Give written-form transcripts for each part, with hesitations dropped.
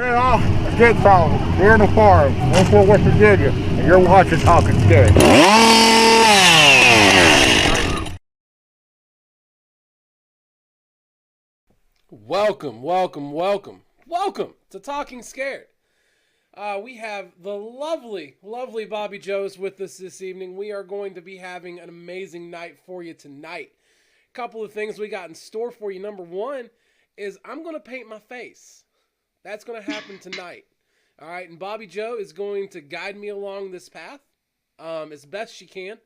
Hey all, it's Jigsaw. We're in the farm, Fort West Virginia, and you're watching Talking Scared. Welcome to Talking Scared. We have the lovely Bobbi Jo's with us this evening. We are going to be having an amazing night for you tonight. A couple of things we got in store for you. Number one is I'm going to paint my face. That's going to happen tonight. All right, and Bobbi Jo is going to guide me along this path as best she can.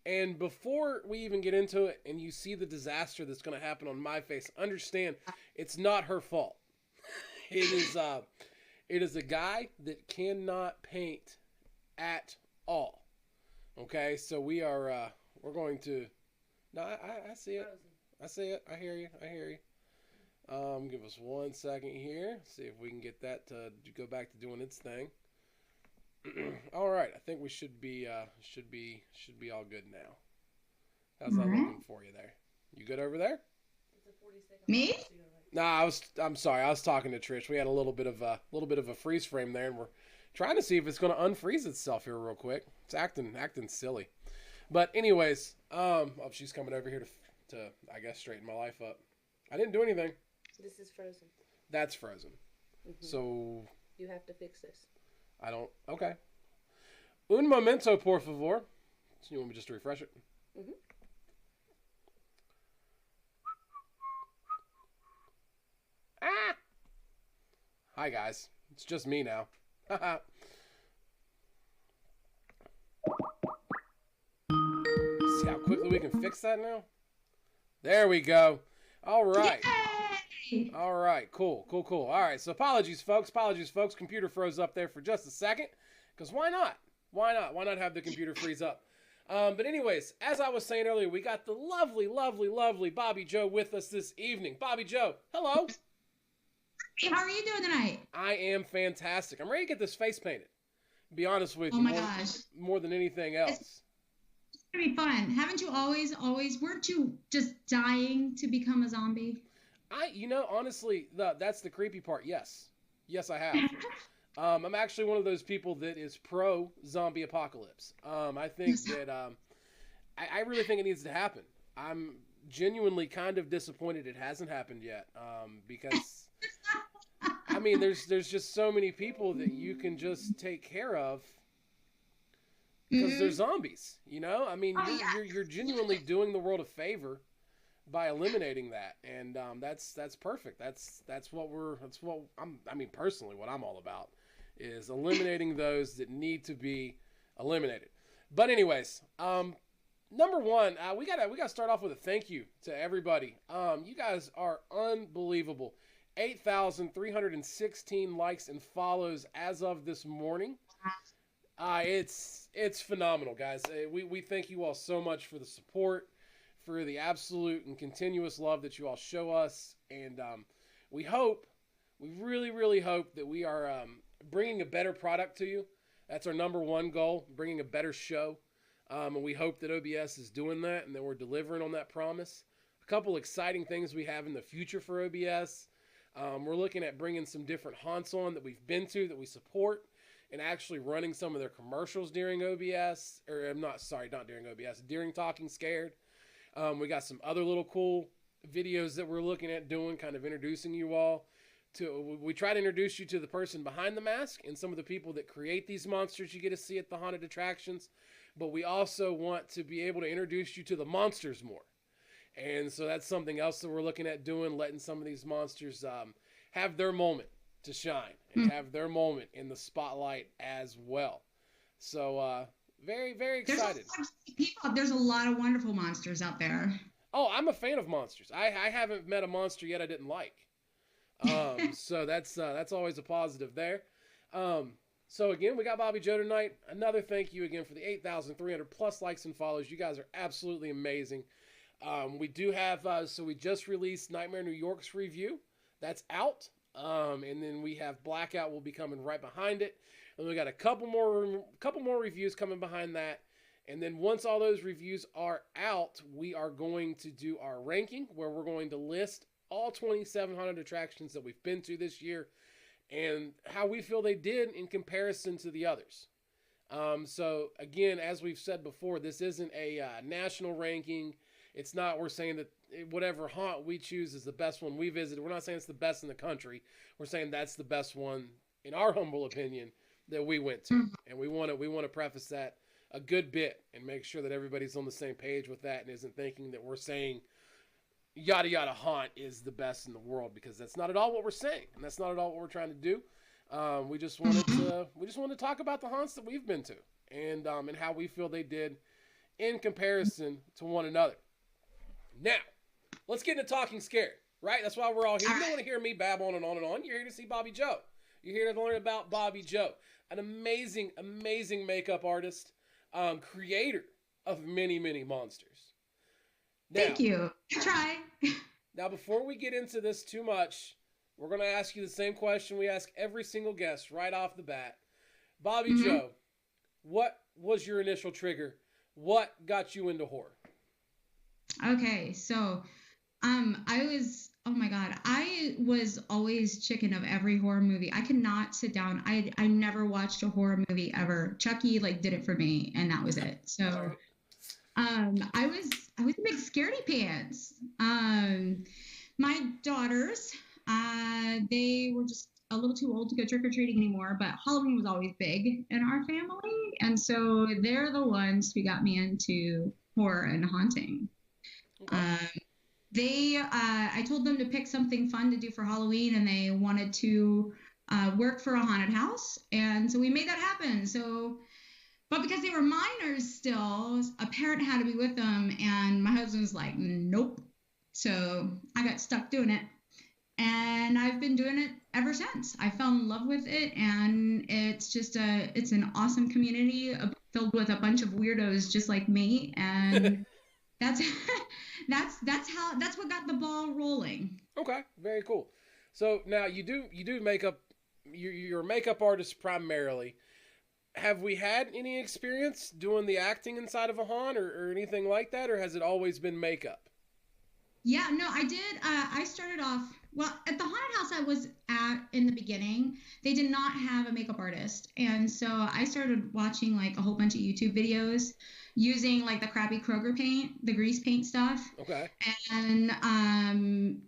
And before we even get into it and you see the disaster that's going to happen on my face, understand it's not her fault. It is a guy that cannot paint at all. Okay, so we're going to. No, I see it. I see it. I hear you. Give us 1 second here. See if we can get that to go back to doing its thing. All right, I think we should be all good now. How's that looking for you there? You good over there? Me? Nah, I'm sorry. I was talking to Trish. We had a little bit of a freeze frame there, and we're trying to see if it's going to unfreeze itself here real quick. It's acting silly. But anyways, she's coming over here to I guess straighten my life up. I didn't do anything. This is frozen. That's frozen. Mm-hmm. So you have to fix this. I don't. Okay. Un momento, por favor. So you want me just to refresh it? Mm-hmm. Ah! Hi, guys. It's just me now. See how quickly we can fix that now? There we go. All right. Yay! All right. Cool. All right. So apologies, folks. Computer froze up there for just a second. Because why not? Why not have the computer freeze up? But anyways, as I was saying earlier, we got the lovely Bobbi Jo with us this evening. Bobbi Jo, hello. Hey, how are you doing tonight? I am fantastic. I'm ready to get this face painted. To be honest with you. Oh my gosh. More than anything else. It's gonna be fun. Haven't you always, weren't you just dying to become a zombie? Honestly, that's the creepy part. Yes, I have. I'm actually one of those people that is pro zombie apocalypse. I think that I really think it needs to happen. I'm genuinely kind of disappointed it hasn't happened yet. Because I mean, there's just so many people that you can just take care of because they're zombies. You know, I mean, you're genuinely doing the world a favor by eliminating that, and that's perfect. That's what personally what I'm all about is eliminating those that need to be eliminated. But anyways, number one, we gotta start off with a thank you to everybody. You guys are unbelievable. 8,316 likes and follows as of this morning. It's phenomenal, guys. We thank you all so much for the support, for the absolute and continuous love that you all show us, and we really hope that we are bringing a better product to you. That's our number one goal, bringing a better show, and we hope that OBS is doing that and that we're delivering on that promise. A couple exciting things we have in the future for OBS. We're looking at bringing some different haunts on that we've been to, that we support, and actually running some of their commercials during OBS, during Talking Scared. We got some other little cool videos that we're looking at doing, kind of introducing you all to. We try to introduce you to the person behind the mask and some of the people that create these monsters you get to see at the haunted attractions. But we also want to be able to introduce you to the monsters more. And so that's something else that we're looking at doing, letting some of these monsters have their moment to shine and have their moment in the spotlight as well. So very, very excited. There's a lot of wonderful monsters out there. Oh, I'm a fan of monsters. I haven't met a monster yet I didn't like. So that's always a positive there. So again, we got Bobbi Jo tonight. Another thank you again for the 8,300 plus likes and follows. You guys are absolutely amazing. We do have, so we just released Nightmare New York's review. That's out. And then we have Blackout will be coming right behind it. And we got a couple more reviews coming behind that. And then once all those reviews are out, we are going to do our ranking where we're going to list all 2,700 attractions that we've been to this year and how we feel they did in comparison to the others. So again, as we've said before, this isn't a national ranking. It's not, we're saying that whatever haunt we choose is the best one we visited. We're not saying it's the best in the country. We're saying that's the best one, in our humble opinion, that we went to. And we want to preface that a good bit and make sure that everybody's on the same page with that and isn't thinking that we're saying yada yada haunt is the best in the world, because that's not at all what we're saying, and that's not at all what we're trying to do. We just wanted to talk about the haunts that we've been to, and how we feel they did in comparison to one another. Now, let's get into talking scared, right? That's why we're all here. You don't want to hear me babble on and on and on. You're here to see Bobbi Jo. You're here to learn about Bobbi Jo, an amazing, amazing makeup artist, creator of many, many monsters. Now, Thank you. I try. Now, before we get into this too much, we're going to ask you the same question we ask every single guest right off the bat. Bobbi Jo, what was your initial trigger? What got you into horror? Okay, so I was always chicken of every horror movie. I could not sit down. I never watched a horror movie ever. Chucky did it for me, and that was it. So I was a big scaredy pants. My daughters, they were just a little too old to go trick-or-treating anymore, but Halloween was always big in our family, and so they're the ones who got me into horror and haunting. Okay. I told them to pick something fun to do for Halloween, and they wanted to work for a haunted house, and so we made that happen. But because they were minors still, a parent had to be with them, and my husband was like, nope. So I got stuck doing it, and I've been doing it ever since. I fell in love with it, and it's an awesome community filled with a bunch of weirdos just like me, and that's what got the ball rolling. Okay, very cool. So now you do makeup. You're a makeup artist primarily. Have we had any experience doing the acting inside of a haunt or anything like that, or has it always been makeup? Yeah, no, I did. I started off, well, at the haunted house I was at in the beginning, they did not have a makeup artist. And so I started watching a whole bunch of YouTube videos using the crappy Kroger paint, the grease paint stuff. Okay. And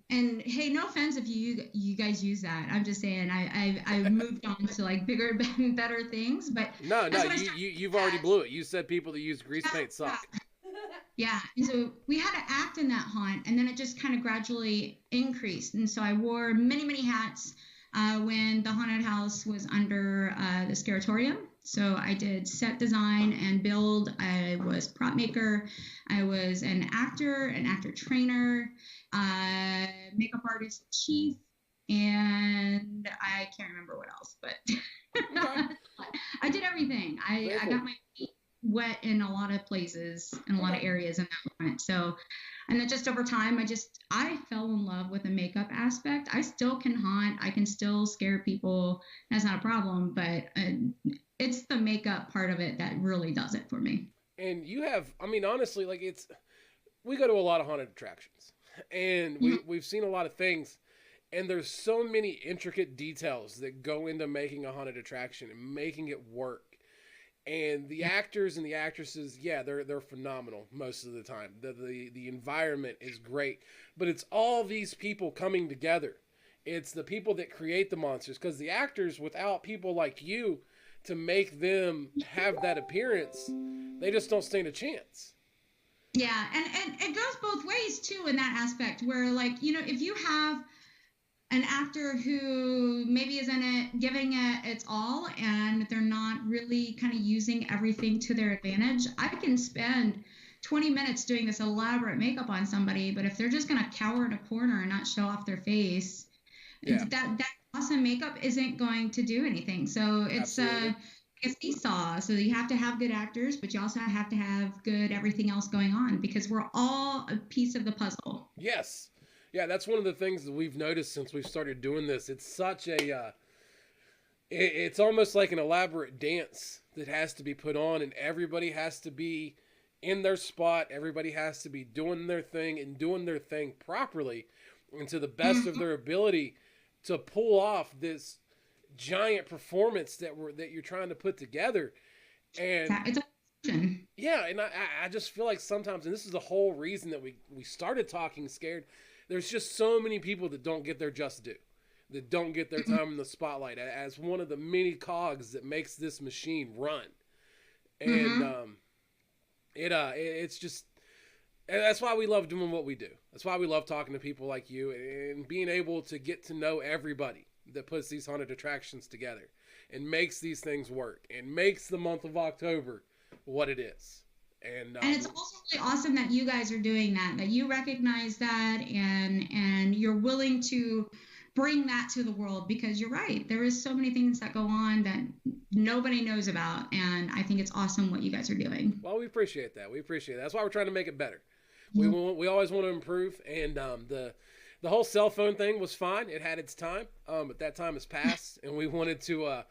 hey, no offense if you guys use that. I'm just saying I moved on to bigger and better things, but no, you've already blew it. You said people that use grease paint suck. Yeah, and so we had to act in that haunt, and then it just kind of gradually increased. And so I wore many, many hats when the haunted house was under the Scaratorium. So I did set design and build. I was prop maker. I was an actor trainer, makeup artist chief, and I can't remember what else, but I did everything. I got my feet wet in a lot of places, in a lot of areas in that moment. So, and then just over time, I fell in love with the makeup aspect. I still can haunt. I can still scare people. That's not a problem, but it's the makeup part of it that really does it for me. And you have, honestly, we go to a lot of haunted attractions, and we've seen a lot of things, and there's so many intricate details that go into making a haunted attraction and making it work. And the actors and the actresses, yeah, they're phenomenal most of the time. The environment is great, but it's all these people coming together. It's the people that create the monsters, because the actors, without people like you to make them have that appearance, they just don't stand a chance. Yeah, and it goes both ways too in that aspect, where if you have an actor who maybe is in it giving it its all, and they're not really kind of using everything to their advantage, I can spend 20 minutes doing this elaborate makeup on somebody, but if they're just going to cower in a corner and not show off their face, that awesome makeup isn't going to do anything. So it's Jigsaw. So you have to have good actors, but you also have to have good everything else going on, because we're all a piece of the puzzle. Yes. Yeah, that's one of the things that we've noticed since we've started doing this. It's such a, it's almost like an elaborate dance that has to be put on, and everybody has to be in their spot. Everybody has to be doing their thing and doing their thing properly and to the best of their ability to pull off this giant performance that you're trying to put together. And It's a question. yeah, and I just feel like sometimes, and this is the whole reason that we started Talking Scared, there's just so many people that don't get their just due, that don't get their time in the spotlight as one of the many cogs that makes this machine run. And it's just, and that's why we love doing what we do. That's why we love talking to people like you and being able to get to know everybody that puts these haunted attractions together and makes these things work and makes the month of October what it is. And it's also really awesome that you guys are doing that you recognize that and you're willing to bring that to the world, because you're right. There is so many things that go on that nobody knows about. And I think it's awesome what you guys are doing. Well, we appreciate that. That's why we're trying to make it better. We always want to improve. And the whole cell phone thing was fine. It had its time, but that time has passed. And we wanted to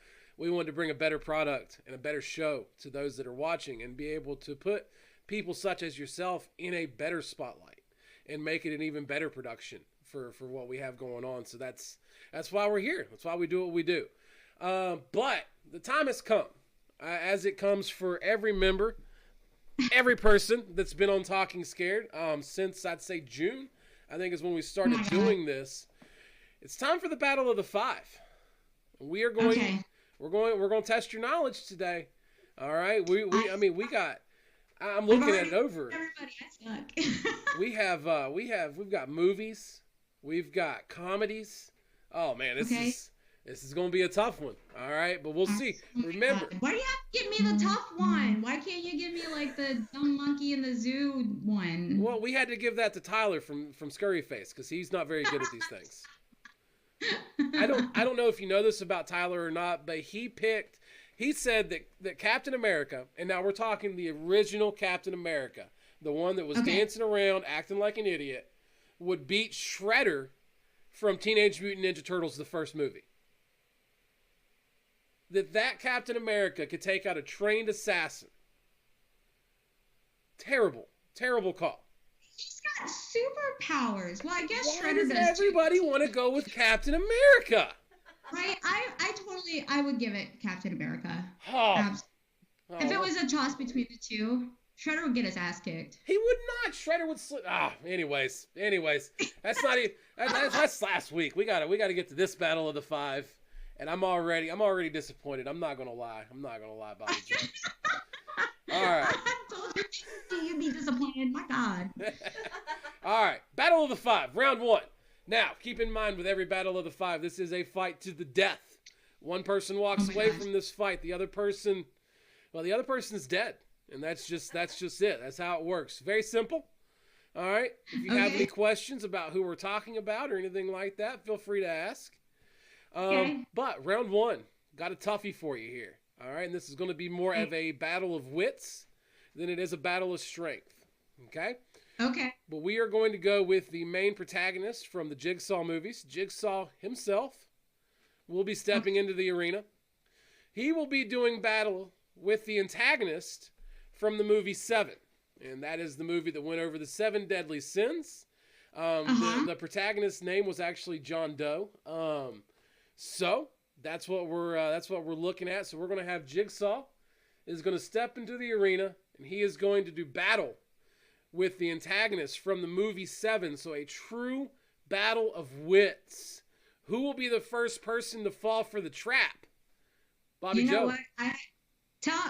bring a better product and a better show to those that are watching, and be able to put people such as yourself in a better spotlight and make it an even better production for what we have going on. So that's why we're here. That's why we do what we do. But the time has come, as it comes for every member, every person that's been on Talking Scared since, I'd say, June, I think, is when we started doing this. It's time for the Battle of the Five. We are going. Okay. We're going to test your knowledge today. All right. I'm looking at it over. Everybody, I suck. We've got movies. We've got comedies. Oh man, this is going to be a tough one. All right, but we'll see. Remember. Why do you have to give me the tough one? Why can't you give me like the dumb monkey in the zoo one? Well, we had to give that to Tyler from Scurry Face, because he's not very good at these things. I don't know if you know this about Tyler or not, but he said that Captain America, and now we're talking the original Captain America, the one that was dancing around acting like an idiot, would beat Shredder from Teenage Mutant Ninja Turtles, the first movie. That Captain America could take out a trained assassin. Terrible call. He's got superpowers. Well, I guess Why Shredder does does everybody want to go with Captain America? Right? I would give it Captain America. Oh. If it was a toss between the two, Shredder would get his ass kicked. He would not. Shredder would slip. Anyways. That's not even. That's last week. We gotta get to this Battle of the Five, and I'm already disappointed. I'm not gonna lie, Bobbi Jo. All right. I told you you'd be disappointed. My God. All right. Battle of the Five, round one. Now, keep in mind, with every Battle of the Five, this is a fight to the death. One person walks away from this fight. The other person's dead. And that's just it. That's how it works. Very simple. All right. If you have any questions about who we're talking about or anything like that, feel free to ask. But round one, got a toughie for you here. All right. And this is going to be more of a battle of wits than it is a battle of strength. Okay. Okay. But we are going to go with the main protagonist from the Jigsaw movies. Jigsaw himself will be stepping into the arena. He will be doing battle with the antagonist from the movie Seven. And that is the movie that went over the 7 deadly sins. The protagonist's name was actually John Doe. So that's what we're looking at. So we're going to have Jigsaw is going to step into the arena, and he is going to do battle with the antagonist from the movie Seven. So a true battle of wits. Who will be the first person to fall for the trap? Bobbi Jo. What?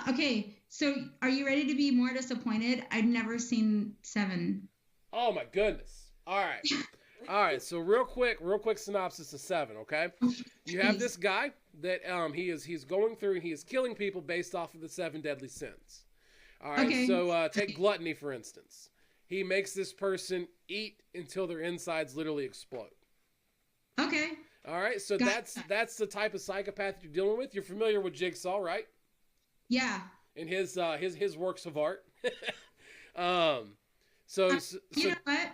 Okay, so are you ready to be more disappointed? I've never seen Seven. Oh my goodness. All right. So real quick synopsis of Seven, okay? You have this guy that he's going through and he is killing people based off of the 7 deadly sins. All right. So take gluttony, for instance. He makes this person eat until their insides literally explode. Okay. All right. So that's the type of psychopath you're dealing with. You're familiar with Jigsaw, right? Yeah. And his works of art. You know what?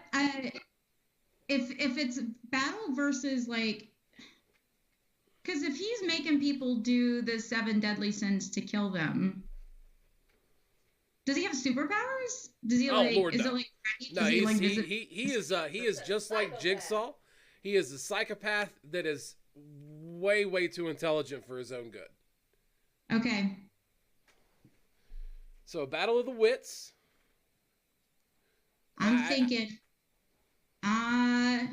If it's battle versus like, because if he's making people do the 7 deadly sins to kill them, does he have superpowers? Does he like? Lord, is no. it like? No, he is just like Jigsaw. He is a psychopath that is way, way too intelligent for his own good. Okay. So, a battle of the wits. I'm thinking, I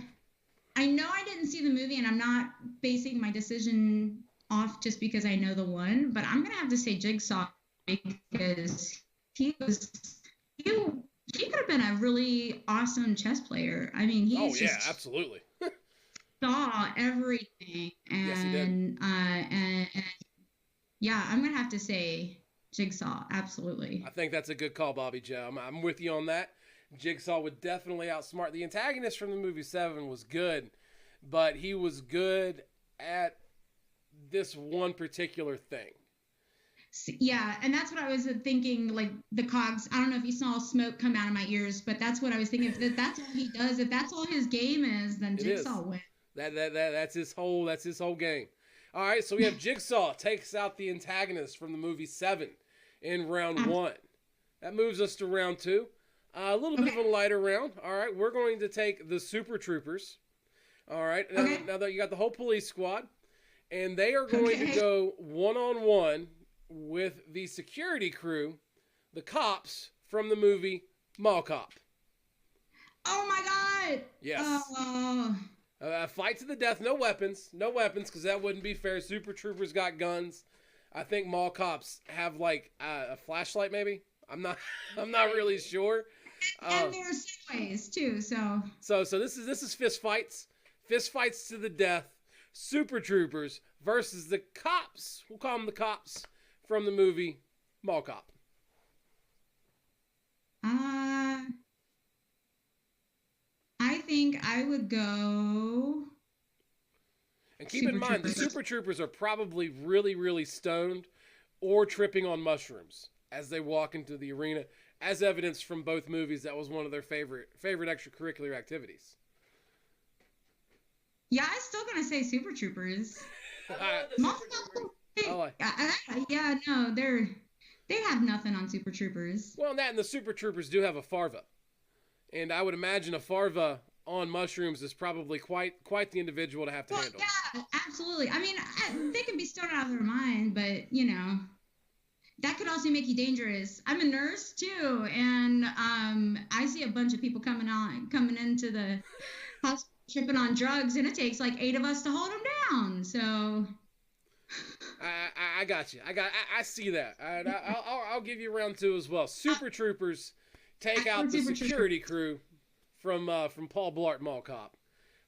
know I didn't see the movie, and I'm not basing my decision off just because I know the one, but I'm gonna have to say Jigsaw because he could have been a really awesome chess player. I mean, just absolutely. saw everything, and Yes, he did. And yeah, I'm gonna have to say Jigsaw. Absolutely. I think that's a good call, Bobbi Jo. I'm with you on that. Jigsaw would definitely outsmart. The antagonist from the movie 7 was good, but he was good at this one particular thing. Yeah, and that's what I was thinking, like the cogs. I don't know if you saw smoke come out of my ears, but that's what I was thinking. If that's all he does, if that's all his game is, then Jigsaw wins. That's his whole game. All right, so we have Jigsaw takes out the antagonist from the movie 7 in round 1. That moves us to round 2. A little bit of a lighter round. All right, we're going to take the Super Troopers. All right, now that you got the whole police squad, and they are going to go one-on-one with the security crew, the cops from the movie Mall Cop. Oh my God! Yes. Fight to the death, no weapons, because that wouldn't be fair. Super Troopers got guns. I think Mall Cops have like a flashlight, maybe. I'm not really sure. And there's segways too, so. So this is fist fights to the death. Super Troopers versus the cops. We'll call them the cops from the movie Mall Cop. I think I would go. And keep in mind, the Super Troopers are probably really, really stoned or tripping on mushrooms as they walk into the arena, as evidenced from both movies. That was one of their favorite extracurricular activities. Yeah, I'm still gonna say Super Troopers. Yeah, no, they have nothing on Super Troopers. Well, and the Super Troopers do have a Farva, and I would imagine a Farva on mushrooms is probably quite the individual to have to handle. Yeah, absolutely. I mean, they can be stoned out of their mind, but you know, that could also make you dangerous. I'm a nurse too, and I see a bunch of people coming into the hospital tripping on drugs, and it takes like 8 of us to hold them down. So I got you. I see that. I'll give you round 2 as well. Super Troopers take out the security crew from Paul Blart Mall Cop.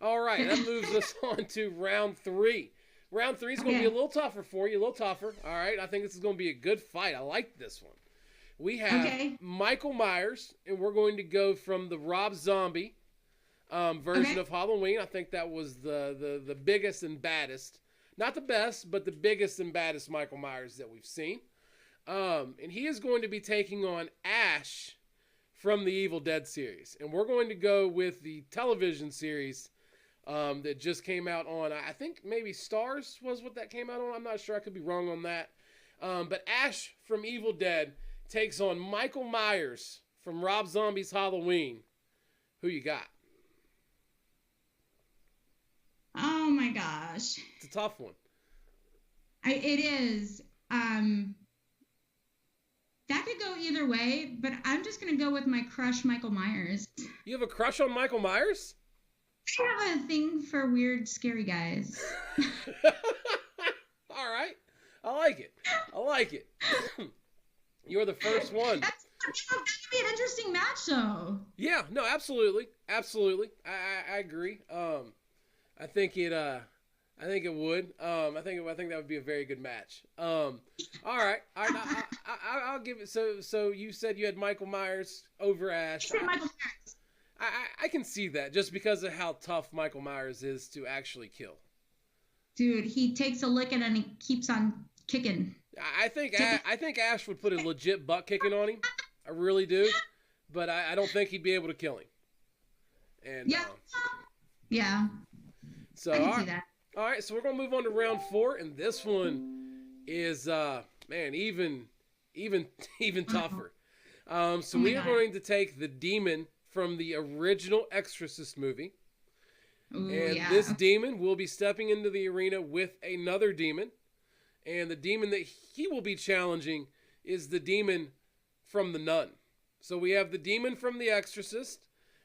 All right, that moves us on to round 3. Round 3 is going to be a little tougher for you, a little tougher. All right, I think this is going to be a good fight. I like this one. We have Michael Myers, and we're going to go from the Rob Zombie version of Halloween. I think that was the biggest and baddest. Not the best, but the biggest and baddest Michael Myers that we've seen. And he is going to be taking on Ash from the Evil Dead series. And we're going to go with the television series that just came out on, I think maybe Stars was what that came out on. I'm not sure. I could be wrong on that. But Ash from Evil Dead takes on Michael Myers from Rob Zombie's Halloween. Who you got? oh my gosh, It's a tough one. it is. That could go either way, but I'm just gonna go with my crush, Michael Myers. You have a crush on Michael Myers? I have a thing for weird, scary guys. All right. I like it. You're the first one. That would be an interesting match, though. Yeah, no, absolutely. I agree. I think it would. I think that would be a very good match. All right. I'll give it. So you said you had Michael Myers over Ash. I said Michael Myers. I can see that just because of how tough Michael Myers is to actually kill. Dude, he takes a licking and he keeps on kicking. I think Ash would put a legit butt kicking on him. I really do, but I don't think he'd be able to kill him. And yeah. So I can see that. All right, so we're gonna move on to round 4, and this one is even tougher. We are going to take the demon from the original Exorcist movie. Ooh, And yeah. this demon will be stepping into the arena with another demon. And the demon that he will be challenging is the demon from the Nun. So we have the demon from the Exorcist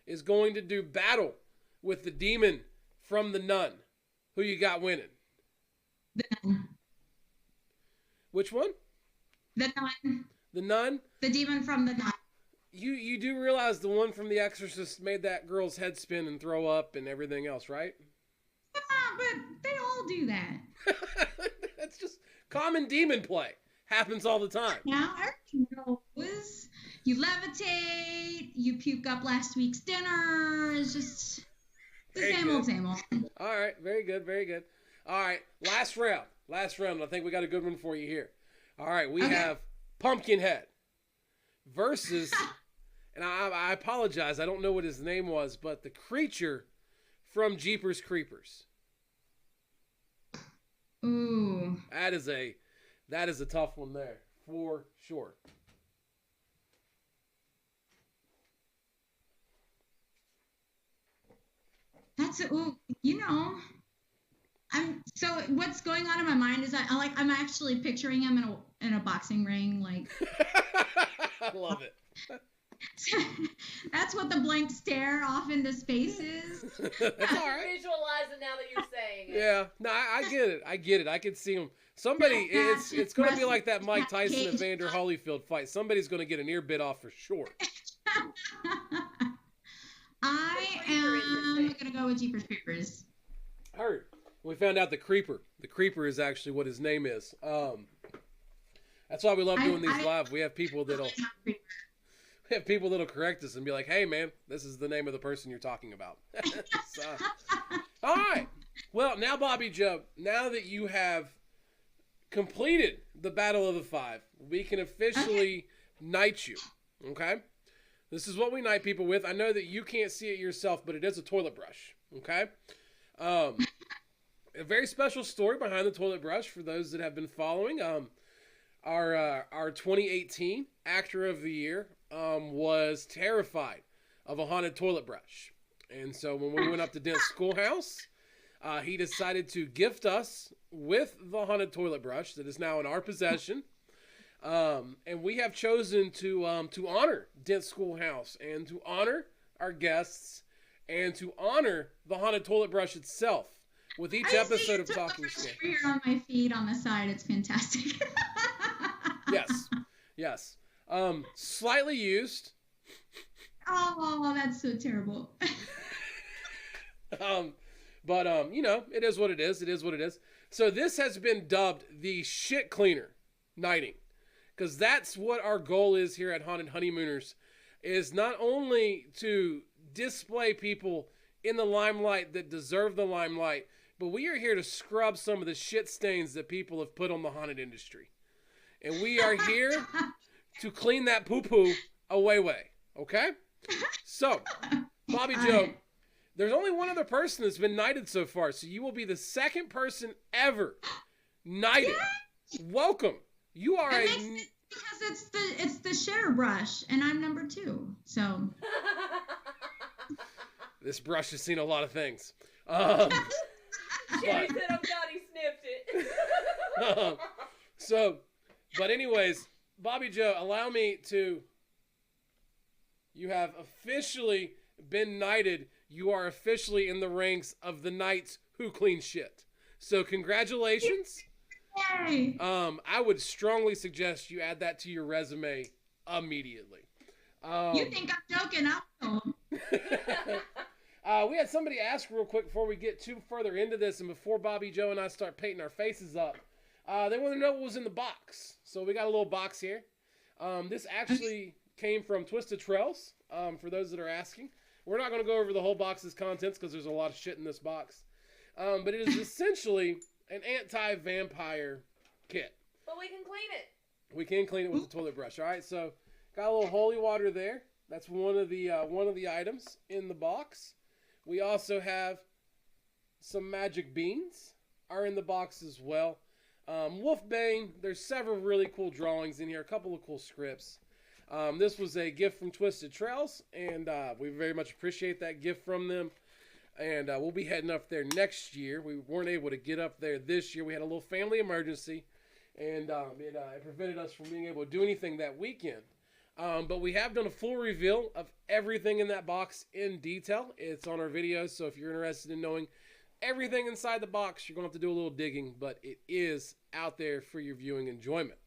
is going to do battle with the demon from the Nun. Who you got winning? The Nun. Which one? The Nun. The Nun? The demon from the Nun. You do realize the one from the Exorcist made that girl's head spin and throw up and everything else, right? Yeah, but they all do that. That's just common demon play. Happens all the time. Now, everyone knows you levitate, you puke up last week's dinner. It's just the same old, same old. All right, very good, very good. All right, last round. Last round. I think we got a good one for you here. All right, we have Pumpkinhead versus, and I apologize, I don't know what his name was, but the creature from Jeepers Creepers. Ooh. That is a tough one there, for sure. So what's going on in my mind is I'm actually picturing him in a boxing ring, like. I love it. That's what the blank stare off into space is. That's all right. Visualize it now that you're saying it. Yeah, no, I get it. I can see him. Somebody, it's going to be like that Mike Tyson and Vander Holyfield fight. Somebody's going to get an ear bit off for sure. I am going to go with Jeepers Creepers. Heard. We found out the Creeper. The Creeper is actually what his name is. That's why we love doing these live. We have people that'll correct us and be like, "Hey, man, this is the name of the person you're talking about." So, all right. Well, now, Bobbi Jo, now that you have completed the Battle of the Five, we can officially knight you. Okay? This is what we knight people with. I know that you can't see it yourself, but it is a toilet brush. Okay? A very special story behind the toilet brush for those that have been following. Our 2018 Actor of the Year was terrified of a haunted toilet brush. And so when we went up to Dent's Schoolhouse, he decided to gift us with the haunted toilet brush that is now in our possession. And we have chosen to honor Dent's Schoolhouse and to honor our guests and to honor the haunted toilet brush itself with each episode of Talking Scary. Here on my feed on the side, it's fantastic. Yes. Slightly used. Oh, that's so terrible. But it is what it is. It is what it is. So this has been dubbed the shit cleaner knighting, because that's what our goal is here at Haunted Honeymooners, is not only to display people in the limelight that deserve the limelight, but we are here to scrub some of the shit stains that people have put on the haunted industry. And we are here to clean that poo-poo away. Okay? So, Bobbi Jo, there's only one other person that's been knighted so far, so you will be the second person ever knighted. Yeah. Welcome. You are because it's the shitter brush, and I'm number 2. So this brush has seen a lot of things. Sherry said, "Oh God, he sniffed it." But anyways, Bobbi Jo, allow me to. You have officially been knighted. You are officially in the ranks of the knights who clean shit. So congratulations. Yay. I would strongly suggest you add that to your resume immediately. You think I'm joking? We had somebody ask real quick before we get too further into this and before Bobbi Jo and I start painting our faces up. They want to know what was in the box. So we got a little box here. This actually came from Twisted Trails, for those that are asking. We're not going to go over the whole box's contents because there's a lot of shit in this box. But it is essentially an anti-vampire kit. But we can clean it. We can clean it with the toilet brush. All right, so got a little holy water there. That's one of the items in the box. We also have some magic beans are in the box as well. Wolfbane, there's several really cool drawings in here, a couple of cool scripts. This was a gift from Twisted Trails, and we very much appreciate that gift from them. and we'll be heading up there next year. We weren't able to get up there this year. We had a little family emergency, and it prevented us from being able to do anything that weekend. But we have done a full reveal of everything in that box in detail. It's on our videos, so if you're interested in knowing everything inside the box, you're going to have to do a little digging, but it is out there for your viewing enjoyment.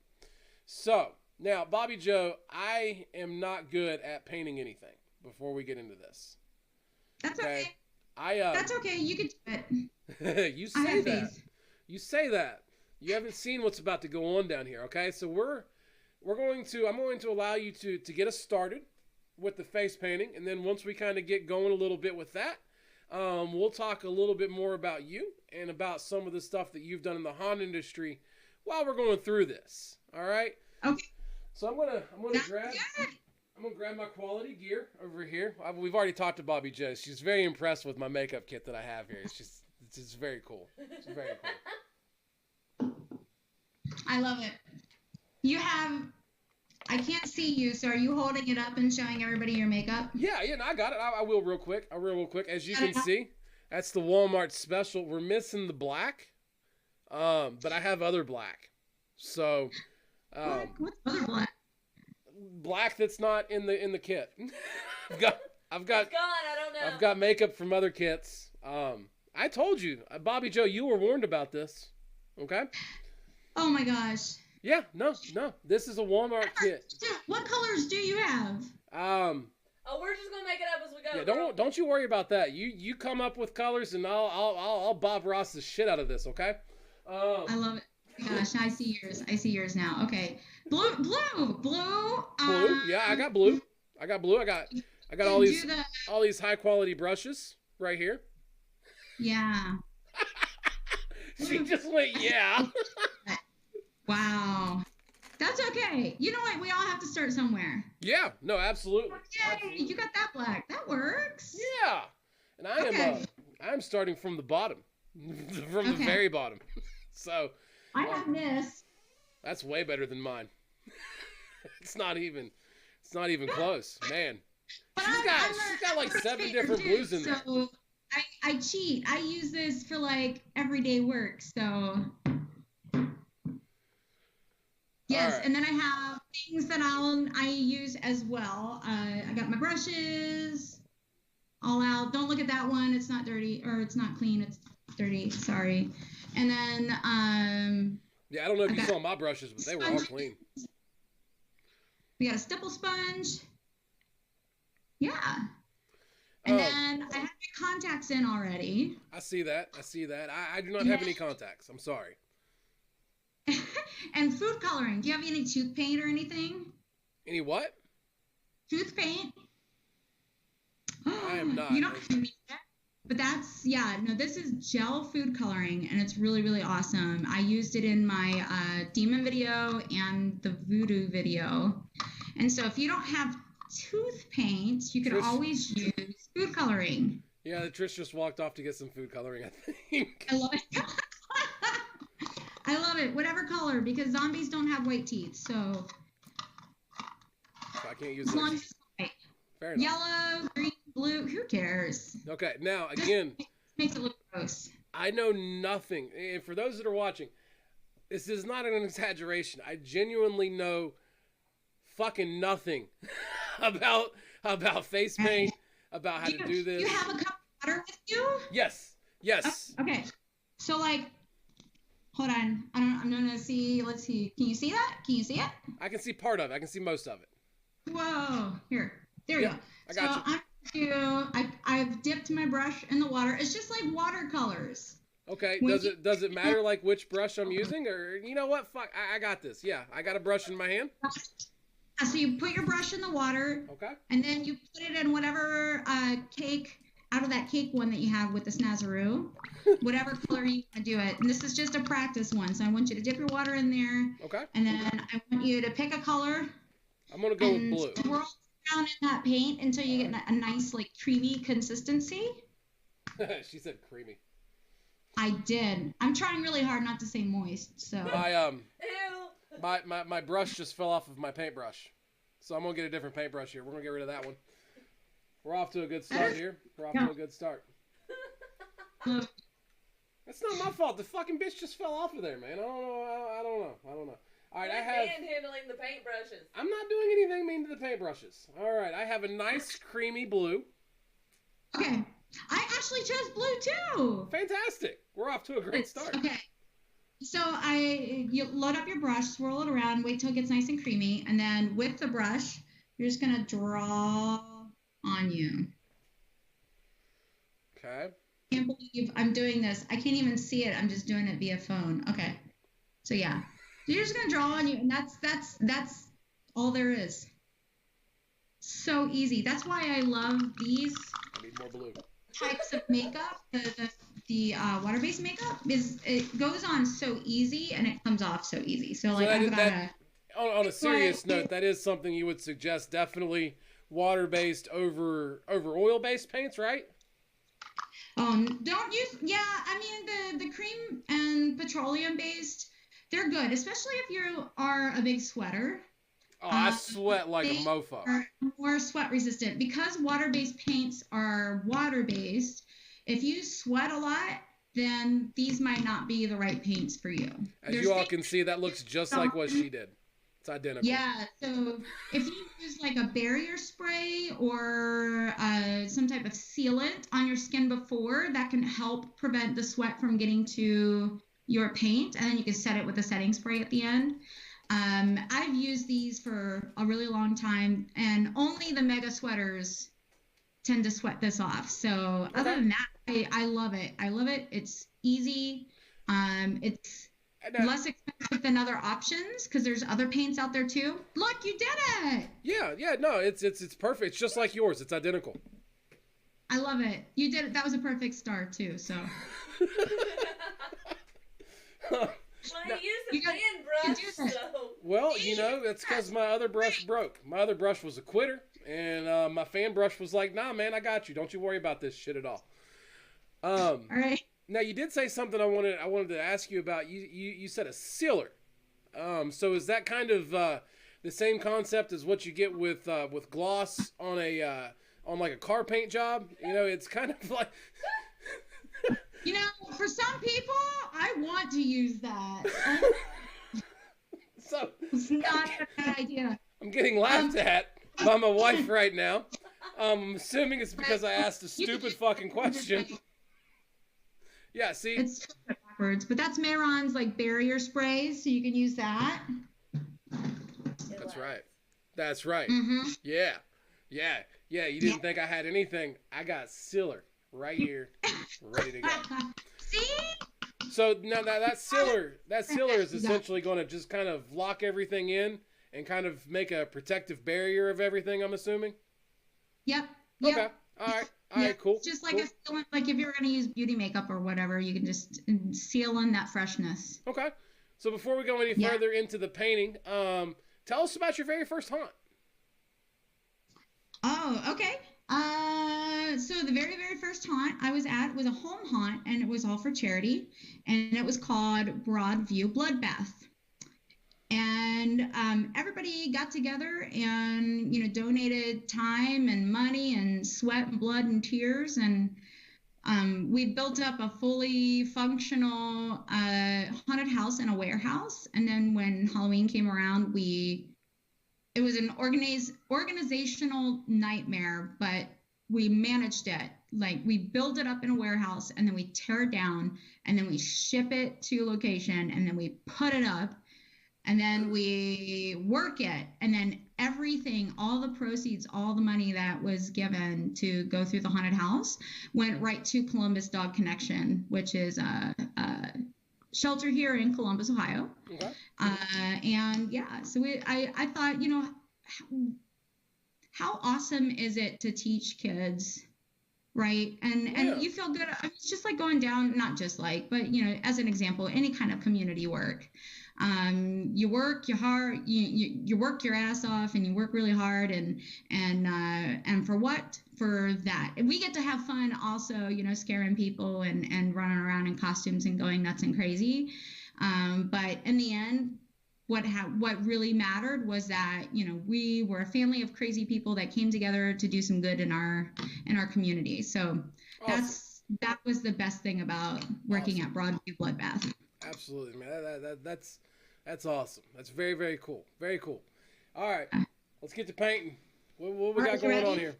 So, now, Bobbi Jo, I am not good at painting anything before we get into this. That's okay. That's okay. You can do it. You say that. You say that. You haven't seen what's about to go on down here, okay? So I'm going to allow you to get us started with the face painting, and then once we kind of get going a little bit with that, we'll talk a little bit more about you and about some of the stuff that you've done in the haunt industry while we're going through this. All right? Okay. So I'm gonna grab my quality gear over here. We've already talked to Bobbi Jo. She's very impressed with my makeup kit that I have here. It's just very cool. It's very cool. I love it. I can't see you, so are you holding it up and showing everybody your makeup? Yeah, no, I got it. I will real quick. As you can see, that's the Walmart special. We're missing the black, but I have other black. So, what's other black? Black that's not in the kit. I've got It's gone. I don't know. I've got makeup from other kits. I told you, Bobbi Jo, you were warned about this. Okay? Oh my gosh. Yeah, no. This is a Walmart kit. What colors do you have? Oh, we're just gonna make it up as we go. Yeah, don't you worry about that. You come up with colors, and I'll Bob Ross the shit out of this. Okay? I love it. Oh my gosh, I see yours now. Okay, blue. Blue. Yeah, I got blue. I got all these high quality brushes right here. Yeah. She just went, yeah. Wow. That's okay. You know what? We all have to start somewhere. Yeah. No, absolutely. Yay, absolutely. You got that black. That works. Yeah. And I'm starting from the bottom, from the very bottom. So. I have this. That's way better than mine. It's not even close, man. She's got like 7 different blues in there. So I cheat. I use this for like everyday work. So yes, right. And then I have things that I use as well. I got my brushes all out. Don't look at that one. It's not dirty, or it's not clean. It's dirty. Sorry. And then yeah, I don't know if you saw my brushes, but they were all clean. We got a stipple sponge. Yeah. And then I have my contacts in already. I see that. I do not have any contacts. I'm sorry. And food coloring. Do you have any tooth paint or anything? Any what? Tooth paint. I am not. You don't need that. But this is gel food coloring, and it's really, really awesome. I used it in my demon video and the voodoo video. And so if you don't have tooth paint, you can always use food coloring. Yeah, Trish just walked off to get some food coloring, I think. I love it. I love it. Whatever color, because zombies don't have white teeth, so I can't use as long as it's white. Fair enough. Yellow, green, blue, who cares? Okay, now again, makes it look gross. I know nothing. And for those that are watching, this is not an exaggeration. I genuinely know fucking nothing about face paint, about how to do this. Do you have a cup of water with you? Yes. Okay. So hold on. I'm gonna see. Let's see. Can you see that? Can you see it? I can see part of it. I can see most of it. Whoa. Here. There you go. I got you. I've dipped my brush in the water. It's just like watercolors. Okay. Does it matter like which brush I'm using, or you know what? Fuck. I got this. Yeah. I got a brush in my hand. So you put your brush in the water. Okay. And then you put it in whatever cake, out of that cake one that you have with the snazaroo, whatever color you want to do it. And this is just a practice one. So I want you to dip your water in there. Okay. And then I want you to pick a color. I'm going to go with blue. Swirl around in that paint until you get a nice, like, creamy consistency. She said creamy. I did. I'm trying really hard not to say moist, so. My brush just fell off of my paintbrush. So I'm going to get a different paintbrush here. We're going to get rid of that one. We're off to a good start here. That's not my fault. The fucking bitch just fell off of there, man. I don't know. All right, I have. Handling the paintbrushes. I'm not doing anything mean to the paintbrushes. All right, I have a nice creamy blue. Okay. I actually chose blue too. Fantastic. We're off to a great start. Okay. So you load up your brush, swirl it around, wait till it gets nice and creamy, and then with the brush, you're just gonna draw on you. Okay. I can't believe I'm doing this. I can't even see it. I'm just doing it via phone. Okay. So yeah. So you're just gonna draw on you, and that's all there is. So easy. That's why I love these I need more blue. types of makeup. The water-based makeup it goes on so easy and it comes off so easy. So like on a serious note, that is something you would suggest, definitely water-based over oil-based paints, right? Don't use. Yeah, I mean the cream and petroleum-based, they're good, especially if you are a big sweater. Oh, I sweat like a mofo. Are more sweat resistant because water-based paints are water-based. If you sweat a lot, then these might not be the right paints for you. As you all can see, that looks just like what she did. It's identical. Yeah, so if you use like a barrier spray or some type of sealant on your skin before, that can help prevent the sweat from getting to your paint, and then you can set it with a setting spray at the end. I've used these for a really long time, and only the mega sweaters tend to sweat this off. So other than that, I love it. I love it. It's easy. It's less expensive than other options because there's other paints out there too. Look, you did it. Yeah, no, it's perfect. It's just like yours. It's identical. I love it. You did it. That was a perfect start too. So. Well, he used a fan brush, so. Well, you know, that's because my other brush broke. My other brush was a quitter, and my fan brush was like, nah, man, I got you. Don't you worry about this shit at all. All right. Now, you did say something I wanted to ask you about. You said a sealer. So is that kind of the same concept as what you get with gloss on like a car paint job? You know, it's kind of like... You know, for some people, I want to use that. So it's not a bad idea. I'm getting laughed at by my wife right now. I'm assuming it's because I asked a stupid fucking question. Yeah, see? It's backwards, but that's Mehron's like barrier sprays, so you can use that. That's right. Mm-hmm. Yeah. You didn't think I had anything. I got sealer right here, ready to go. See? So now that sealer is essentially going to just kind of lock everything in and kind of make a protective barrier of everything, I'm assuming? Yep. Okay. All right, cool. It's just like a sealant, like if you're going to use beauty makeup or whatever, you can just seal in that freshness. Okay. So before we go any further into the painting, tell us about your very first haunt. Oh, okay. So the very, very first haunt I was at was a home haunt, and it was all for charity, and it was called Broadview Bloodbath. And everybody got together and, you know, donated time and money and sweat and blood and tears, and we built up a fully functional haunted house and a warehouse. And then when Halloween came around, it was an organizational nightmare, but we managed it. Like, we build it up in a warehouse, and then we tear it down, and then we ship it to a location, and then we put it up, and then we work it, and then everything, all the proceeds, all the money that was given to go through the haunted house went right to Columbus Dog Connection, which is a shelter here in Columbus, Ohio. Okay. And yeah, so I thought, you know, how awesome is it to teach kids, right? And you feel good. It's just like going down, not just like, but, you know, as an example, any kind of community work. You work your hard, you work your ass off, and you work really hard, and for what? For that. And we get to have fun also, you know, scaring people and running around in costumes and going nuts and crazy. But in the end, what really mattered was that, you know, we were a family of crazy people that came together to do some good in our community. So awesome. that was the best thing about working at Broadview Bloodbath. Absolutely, man. That's awesome. That's very, very cool. Very cool. All right, let's get to painting. What we got going on here?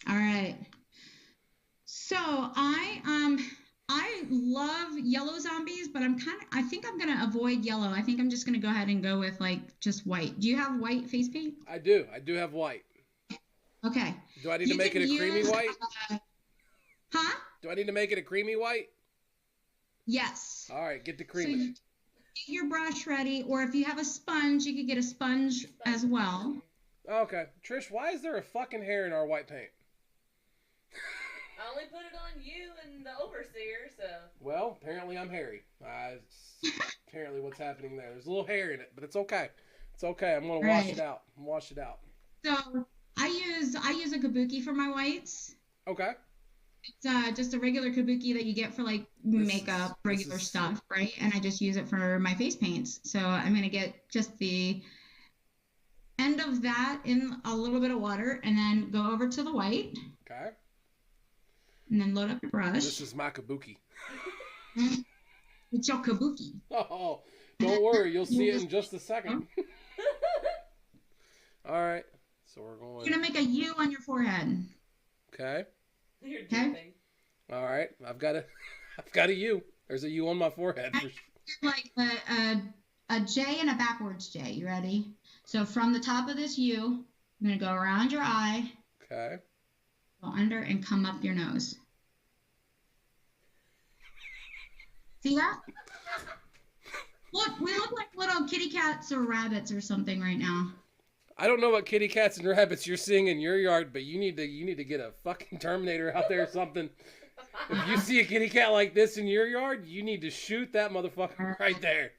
All right. So I love yellow zombies, but I think I'm gonna avoid yellow. I think I'm just gonna go ahead and go with like just white. Do you have white face paint? I do have white. Okay. Do I need to make it a creamy white? Huh? Do I need to make it a creamy white? Yes. All right, get the So creamy. get your brush ready, or if you have a sponge, you could get a sponge as well. Okay, Trish, why is there a fucking hair in our white paint? I only put it on you and the overseer, so. Well, apparently I'm hairy. Apparently what's happening there. There's a little hair in it, but it's okay. It's okay. I'm gonna wash it out. Wash it out. So I use a kabuki for my whites. Okay. It's just a regular kabuki that you get for like makeup, regular stuff, right? And I just use it for my face paints. So I'm gonna get just the end of that in a little bit of water, and then go over to the white. Okay. And then load up your brush. This is my kabuki. It's your kabuki. Oh, don't worry. You'll see it in just a second. All right. So we're going. You're gonna make a U on your forehead. Okay. You're joking. All right. I've got a U. There's a U on my forehead. Like a J and a backwards J. You ready? So from the top of this U, I'm gonna go around your eye. Okay. Go under and come up your nose. See that? Look, we look like little kitty cats or rabbits or something right now. I don't know what kitty cats and rabbits you're seeing in your yard, but you need to get a fucking Terminator out there or something. If you see a kitty cat like this in your yard, you need to shoot that motherfucker right there.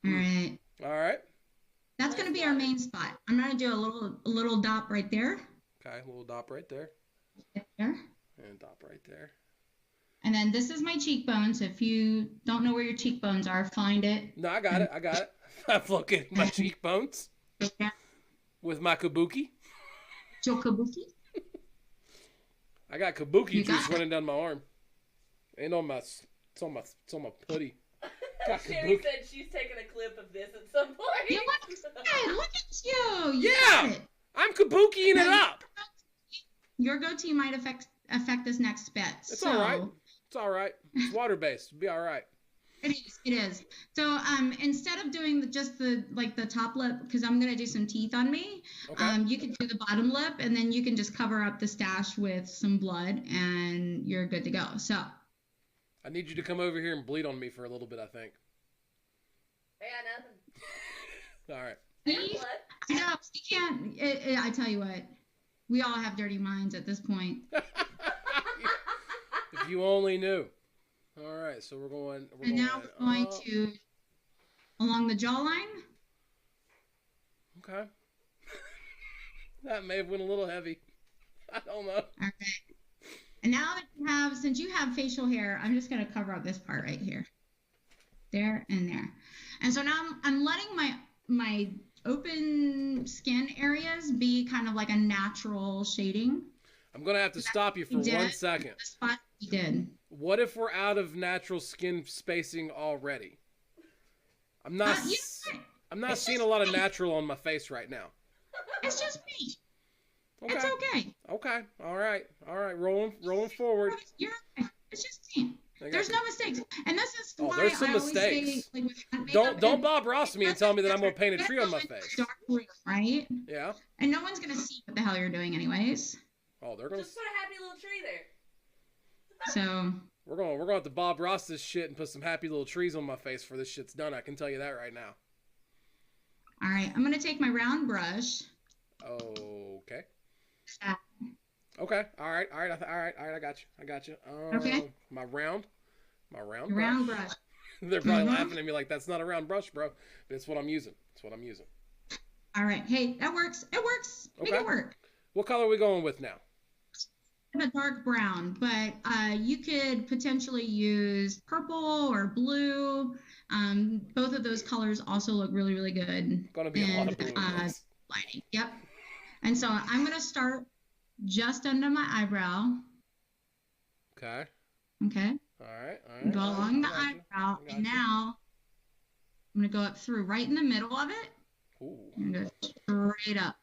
All right. All right. That's gonna be our main spot. I'm gonna do a little dot right there. Okay, a little dot right there. There. And dot right there. And then this is my cheekbones. If you don't know where your cheekbones are, find it. No, I got it. I'm looking at my cheekbones with my kabuki. Your kabuki. I got kabuki juice running down my arm. Ain't on my. It's on my putty. Sherry said she's taking a clip of this at some point. You look at you. Yeah, I'm kabukiing it up. Your goatee might affect this next bit. It's all right. It's all right. It's water based. It'll be all right. It is. So instead of doing just the top lip, because I'm gonna do some teeth on me, okay. You can do the bottom lip, and then you can just cover up the stash with some blood, and you're good to go. So. I need you to come over here and bleed on me for a little bit, I think. Yeah, nothing. All right. I know, you can't. I tell you what, we all have dirty minds at this point. If you only knew. All right, so we're going to along the jawline. Okay. That may have went a little heavy. I don't know. Okay. And now that since you have facial hair, I'm just going to cover up this part right here. There and there. And so now I'm letting my open skin areas be kind of like a natural shading. I'm going to have to stop you for 1 second. The spot you did. What if we're out of natural skin spacing already? I'm not seeing a lot of natural on my face right now. It's just me. Okay. It's okay. Okay. All right. Rolling forward. You're okay. It's just me. There's no mistakes. And this is why there's some I always mistakes. say, Don't Bob Ross me and tell me that I'm going to paint a tree on my face. Dark blue, right? Yeah. And no one's going to see what the hell you're doing anyways. Oh, they're going to just put a happy little tree there. So we're going to have to Bob Ross this shit and put some happy little trees on my face before this shit's done. I can tell you that right now. All right, I'm going to take my round brush. Okay. Okay. All right. I got you. Okay. My round brush. They're probably laughing at me like that's not a round brush, bro. But it's what I'm using. All right. Hey, that works. It works. Okay. Make it work. What color are we going with now? A dark brown, but you could potentially use purple or blue. Both of those colors also look really, really good. Gonna be a lot of blue. Lighting. Yep. And so I'm gonna start just under my eyebrow. Okay. Okay. All right. Go all right. along the I got you. eyebrow, I got and you. now I'm gonna go up through right in the middle of it. Ooh. I'm gonna go straight up,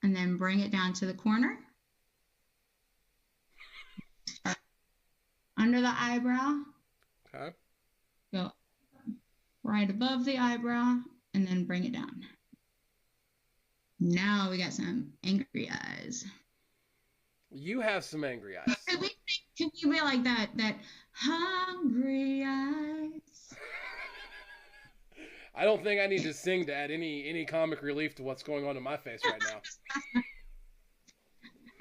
and then bring it down to the corner, under the eyebrow. Okay. Go right above the eyebrow, and then bring it down. Now we got some angry eyes. You have some angry eyes. Can we be like that hungry eyes? I don't think I need to sing to add any comic relief to what's going on in my face right now.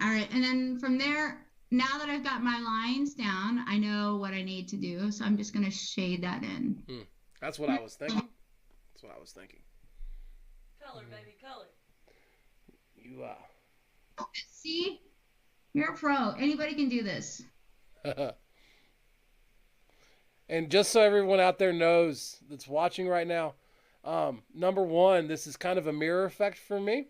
All right, and then from there, now that I've got my lines down, I know what I need to do, so I'm just gonna shade that in. That's what I was thinking. Color, baby, color. You See, you're a pro. Anybody can do this. And just so everyone out there knows that's watching right now, number one, this is kind of a mirror effect for me.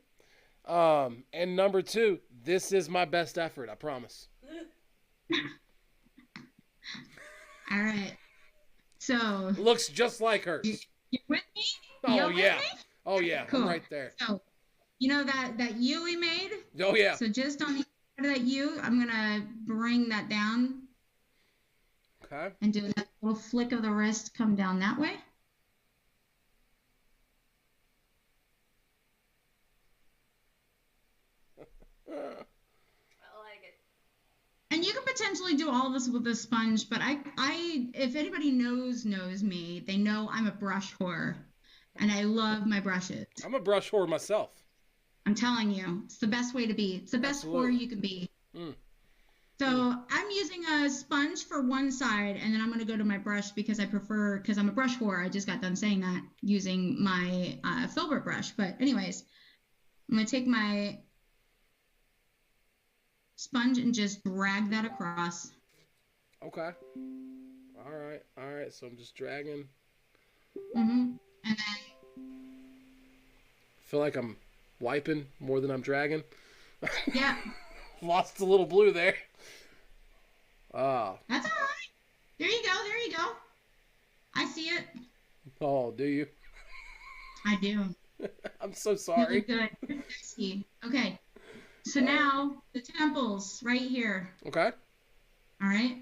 And number two, this is my best effort, I promise. All right. So Looks just like hers. you with me? Oh You're with yeah. me? Oh yeah. Cool. I'm right there. So you know that U we made? Oh yeah. So just on the end of that U, I'm gonna bring that down. Okay. And do that little flick of the wrist, come down that way. I like it. And you can potentially do all this with a sponge, but I if anybody knows me, they know I'm a brush whore, and I love my brushes. I'm a brush whore myself. I'm telling you, it's the best way to be. It's the best whore you can be. So I'm using a sponge for one side, and then I'm going to go to my brush because I'm a brush whore. I just got done saying that using my filbert brush. But anyways, I'm going to take my sponge and just drag that across. Okay. All right. So I'm just dragging. And then Feel like I'm wiping more than I'm dragging. yeah. Lost a little blue there. That's all right. There you go. I see it. Oh, do you? I do. I'm so sorry. Really good. I see. Okay. So now the temples right here. Okay. All right.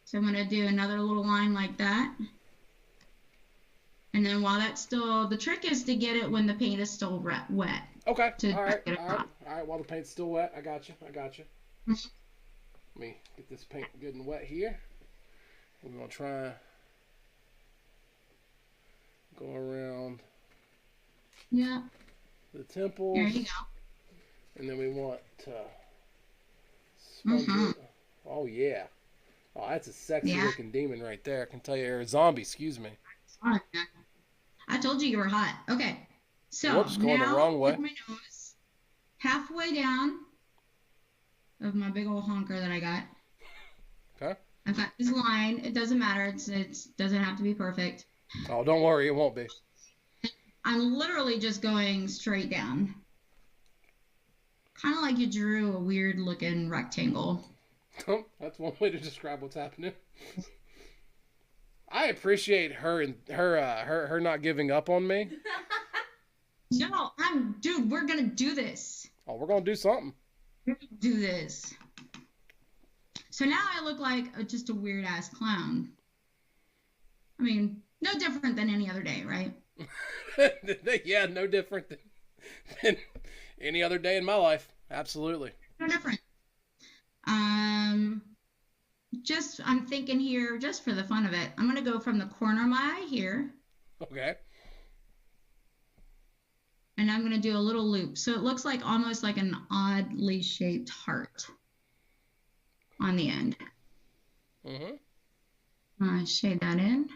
So I'm going to do another little line like that. And then while that's still, the trick is to get it when the paint is still wet. Okay. All right. While the paint's still wet, I got you. Let me get this paint good and wet here. We're going to try go around the temples. There you go. And then we want to sponge it. Oh, yeah. Oh, that's a sexy looking demon right there. I can tell you. Or a zombie, excuse me. I told you were hot. Okay. So Whoops, going now the wrong way. with my nose halfway down of my big old honker that I got. Okay. I've got this line. It doesn't matter. It doesn't have to be perfect. Oh, don't worry. It won't be. I'm literally just going straight down. Kind of like you drew a weird looking rectangle. That's one way to describe what's happening. I appreciate her not giving up on me. No, dude, we're gonna do this. Oh, we're gonna do something. We're gonna do this. So now I look like just a weird ass clown. I mean, no different than any other day, right? Yeah, no different than any other day in my life. Absolutely. No different. I'm thinking here, just for the fun of it, I'm gonna go from the corner of my eye here. Okay. And I'm gonna do a little loop. So it looks like almost like an oddly shaped heart on the end. Shade that in.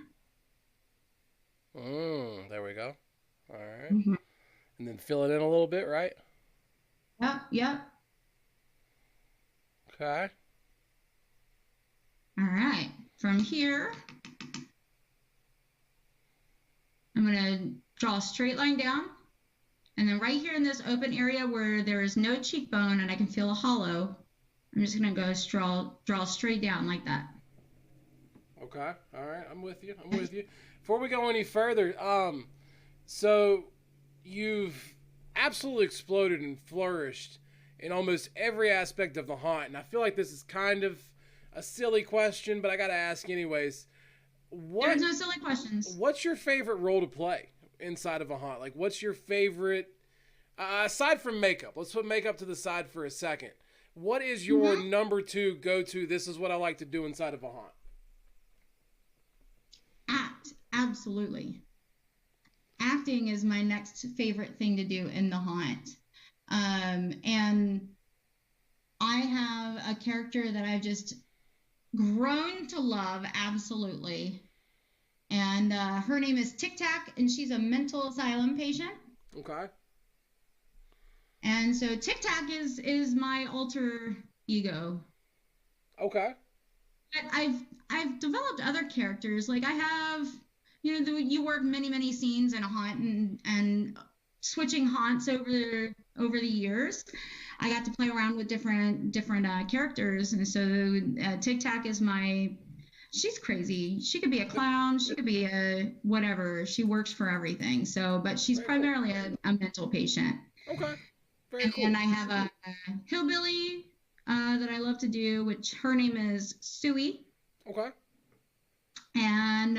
There we go. All right. And then fill it in a little bit, right? Yep. Okay. All right. From here, I'm going to draw a straight line down And then right here in this open area where there is no cheekbone and I can feel a hollow, I'm just gonna go draw straight down like that. Okay. All right. I'm with you. I'm with you. Before we go any further, so you've absolutely exploded and flourished in almost every aspect of the haunt, and I feel like this is kind of a silly question, but I gotta ask anyways. There's no silly questions. What's your favorite role to play inside of a haunt? Like, what's your favorite, aside from makeup? Let's put makeup to the side for a second. What is your number 2 go-to? This is what I like to do inside of a haunt. Act, absolutely. Acting is my next favorite thing to do in the haunt. And I have a character that I've just grown to love, absolutely. And her name is Tic Tac, and she's a mental asylum patient. Okay. And so Tic Tac is my alter ego. Okay. But I've developed other characters. Like I have, you work many scenes in a haunt and switching haunts over the years. I got to play around with different characters, and so Tic Tac is she's crazy. She could be a clown. She could be a whatever. She works for everything. So, but she's primarily a mental patient. Okay. Very cool. And I have a hillbilly that I love to do, which her name is Suey. Okay. And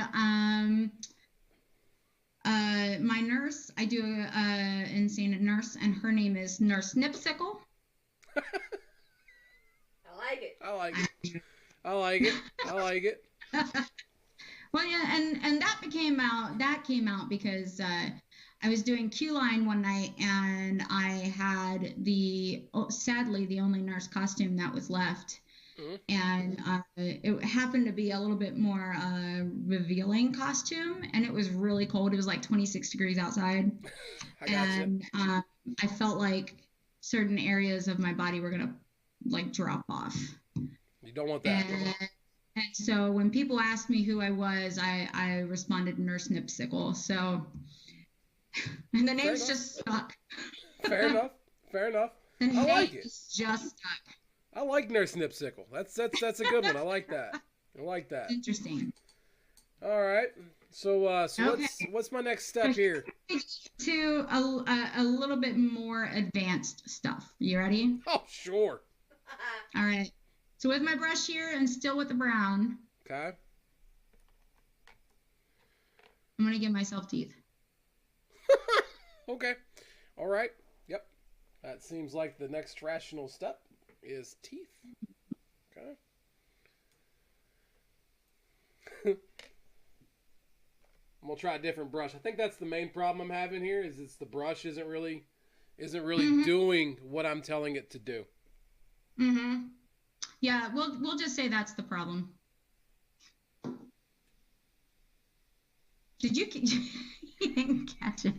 my nurse, I do a insane nurse, and her name is Nurse Nipsicle. I like it. I like it. I like it. I like it. Well, yeah, and that came out because I was doing Q Line one night, and I had sadly the only nurse costume that was left. Mm-hmm. And it happened to be a little bit more revealing costume, and it was really cold. It was like 26 degrees outside. And I felt like certain areas of my body were gonna like drop off. You don't want that. And so when people asked me who I was, I responded Nurse Nipsicle. So and the name's just stuck. Fair enough. Fair enough. The I like it. It's just stuck. I like Nurse Nipsicle. That's a good one. I like that. I like that. Interesting. All right. So okay. what's my next step here? To a little bit more advanced stuff. You ready? Oh, sure. All right. So with my brush here and still with the brown. Okay. I'm gonna give myself teeth. Okay. All right. Yep. That seems like the next rational step is teeth. Okay. I'm gonna try a different brush. I think that's the main problem I'm having here. Is it's the brush isn't really doing what I'm telling it to do. Mm-hmm. Yeah, we'll just say that's the problem. Did you didn't catch it?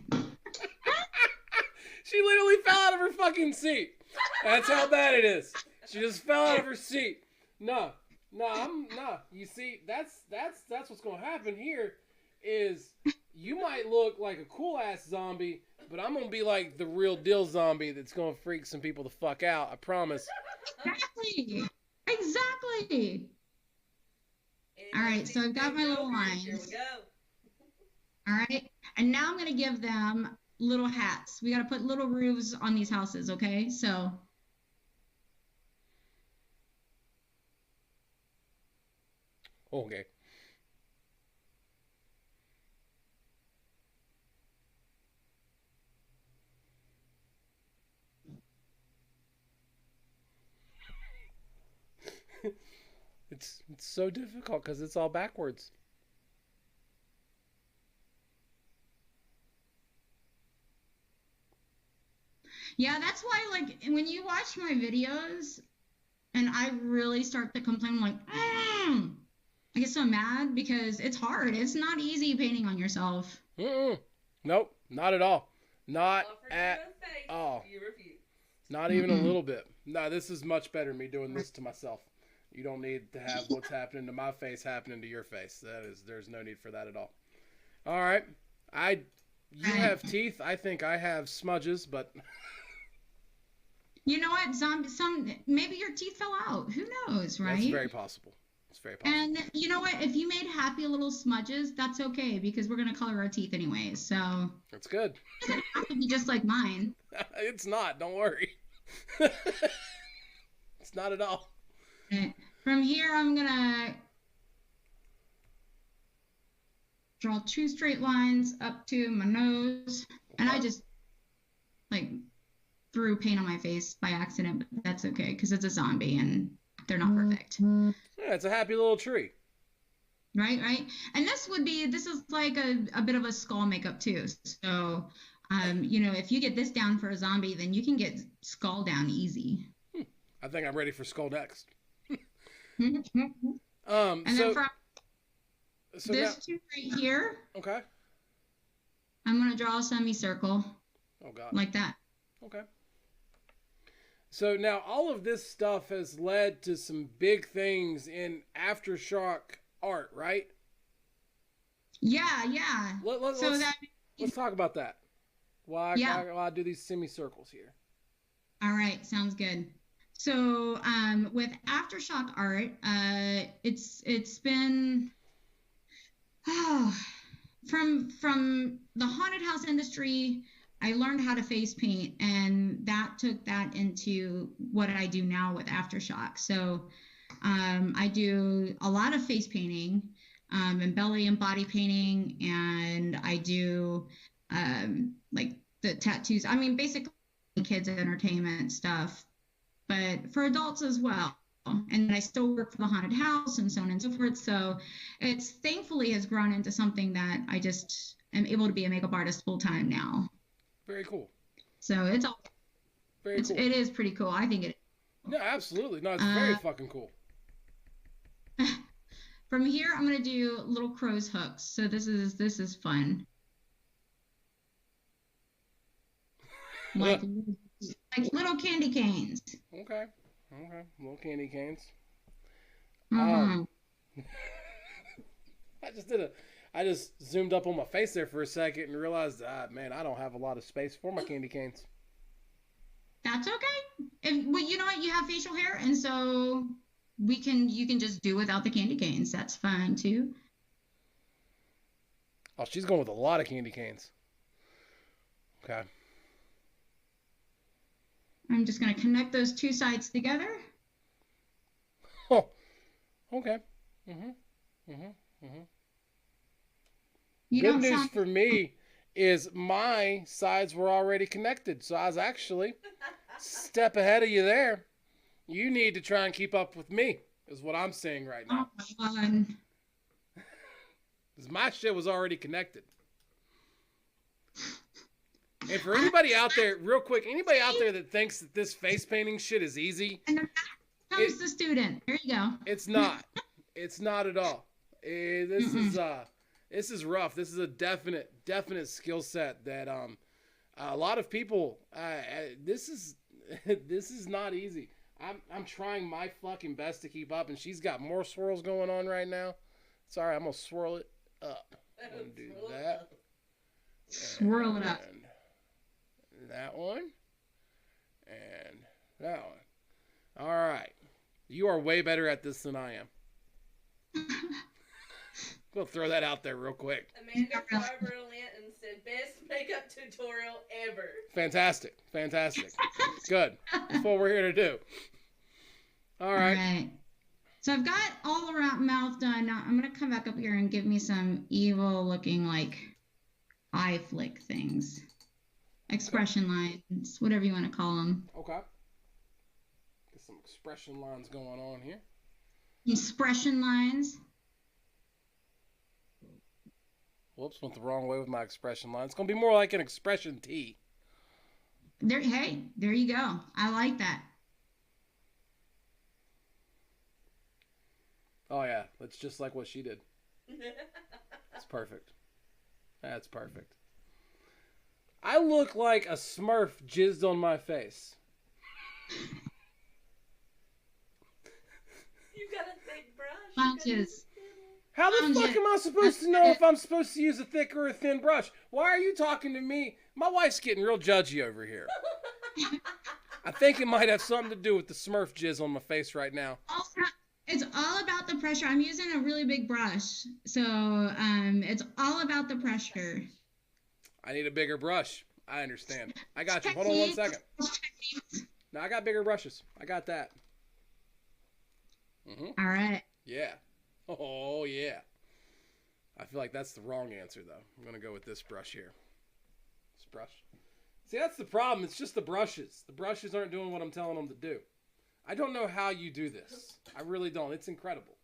She literally fell out of her fucking seat. That's how bad it is. She just fell out of her seat. No. You see, that's what's gonna happen here. Is you might look like a cool ass zombie, but I'm gonna be like the real deal zombie that's gonna freak some people the fuck out. I promise. Exactly. All right, so I've got my little lines. Here we go. All right, and now I'm gonna give them little hats. We gotta put little roofs on these houses, okay? So. Okay. It's so difficult because it's all backwards. Yeah, that's why, like, when you watch my videos and I really start to complain, I'm like, I get so mad because it's hard. It's not easy painting on yourself. Nope, not at all. Not at all. You refuse. Not even a little bit. No, this is much better than me doing this to myself. You don't need to have what's happening to my face happening to your face. There's no need for that at all. All right. You have teeth. I think I have smudges, but You know what? Maybe your teeth fell out. Who knows, right? that's very possible. It's very possible. And you know what? If you made happy little smudges, that's okay because we're gonna color our teeth anyways. So That's good. it doesn't have to be just like mine. It's not. Don't worry. It's not at all. Okay. From here, I'm gonna draw 2 straight lines up to my nose, and I just like threw paint on my face by accident, but that's okay because it's a zombie and they're not perfect. Yeah, it's a happy little tree. Right. And this is like a bit of a skull makeup too. So, if you get this down for a zombie, then you can get skull down easy. I think I'm ready for skull next. And then from this now, two right here, okay. I'm gonna draw a semicircle. Oh God. Like that. Okay. So now all of this stuff has led to some big things in Aftershock art, right? Yeah. Let's talk about that. Why I do these semicircles here. All right, sounds good. So with Aftershock art, it's been from the haunted house industry. I learned how to face paint, and that took that into what I do now with Aftershock. So I do a lot of face painting and belly and body painting, and I do like the tattoos. I mean, basically kids entertainment stuff, but for adults as well. And I still work for the haunted house and so on and so forth. So it's thankfully has grown into something that I just am able to be a makeup artist full time now. Very cool. So it's all very cool. It is pretty cool. I think it is. No, absolutely. No, it's very fucking cool. From here, I'm gonna do little crow's hooks. So this is fun. Like little candy canes. Okay. Little candy canes. Mm-hmm. I just zoomed up on my face there for a second and realized, man, I don't have a lot of space for my candy canes. That's okay. Well, you know what? You have facial hair, and so you can just do without the candy canes. That's fine too. Oh, she's going with a lot of candy canes. Okay. I'm just going to connect those 2 sides together. Oh, okay. Good news for me is my sides were already connected, so I was actually a step ahead of you there. You need to try and keep up with me, is what I'm saying right now. Oh my God. Because my shit was already connected. And for anybody out there, real quick, anybody out there that thinks that this face painting shit is easy, and then comes the student. There you go. It's not. It's not at all. This is rough. This is a definite skill set that a lot of people. This is not easy. I'm trying my fucking best to keep up, and she's got more swirls going on right now. Sorry, I'm gonna swirl it up. I'm gonna do that. Swirl it up. That one. And that one. All right. You are way better at this than I am. We'll throw that out there real quick. Amanda Barber Linton said, best makeup tutorial ever. Fantastic. Good. That's what we're here to do. All right. So I've got all around mouth done. Now I'm going to come back up here and give me some evil looking like eye flick things. Expression lines, whatever you want to call them. Okay. Get some expression lines going on here. Expression lines. Whoops, went the wrong way with my expression line. It's going to be more like an expression T. There you go. I like that. Oh, yeah. That's just like what she did. That's perfect. That's perfect. I look like a Smurf jizzed on my face. You've got a big brush. Bunches. How the fuck am I supposed to know if I'm supposed to use a thick or a thin brush? Why are you talking to me? My wife's getting real judgy over here. I think it might have something to do with the Smurf jizz on my face right now. It's all about the pressure. I'm using a really big brush, so it's all about the pressure. I need a bigger brush. I understand. I got you. Hold on 1 second. No, I got bigger brushes. I got that. All right. Yeah. Oh, yeah. I feel like that's the wrong answer, though. I'm going to go with this brush here. This brush. See, that's the problem. It's just the brushes. The brushes aren't doing what I'm telling them to do. I don't know how you do this. I really don't. It's incredible.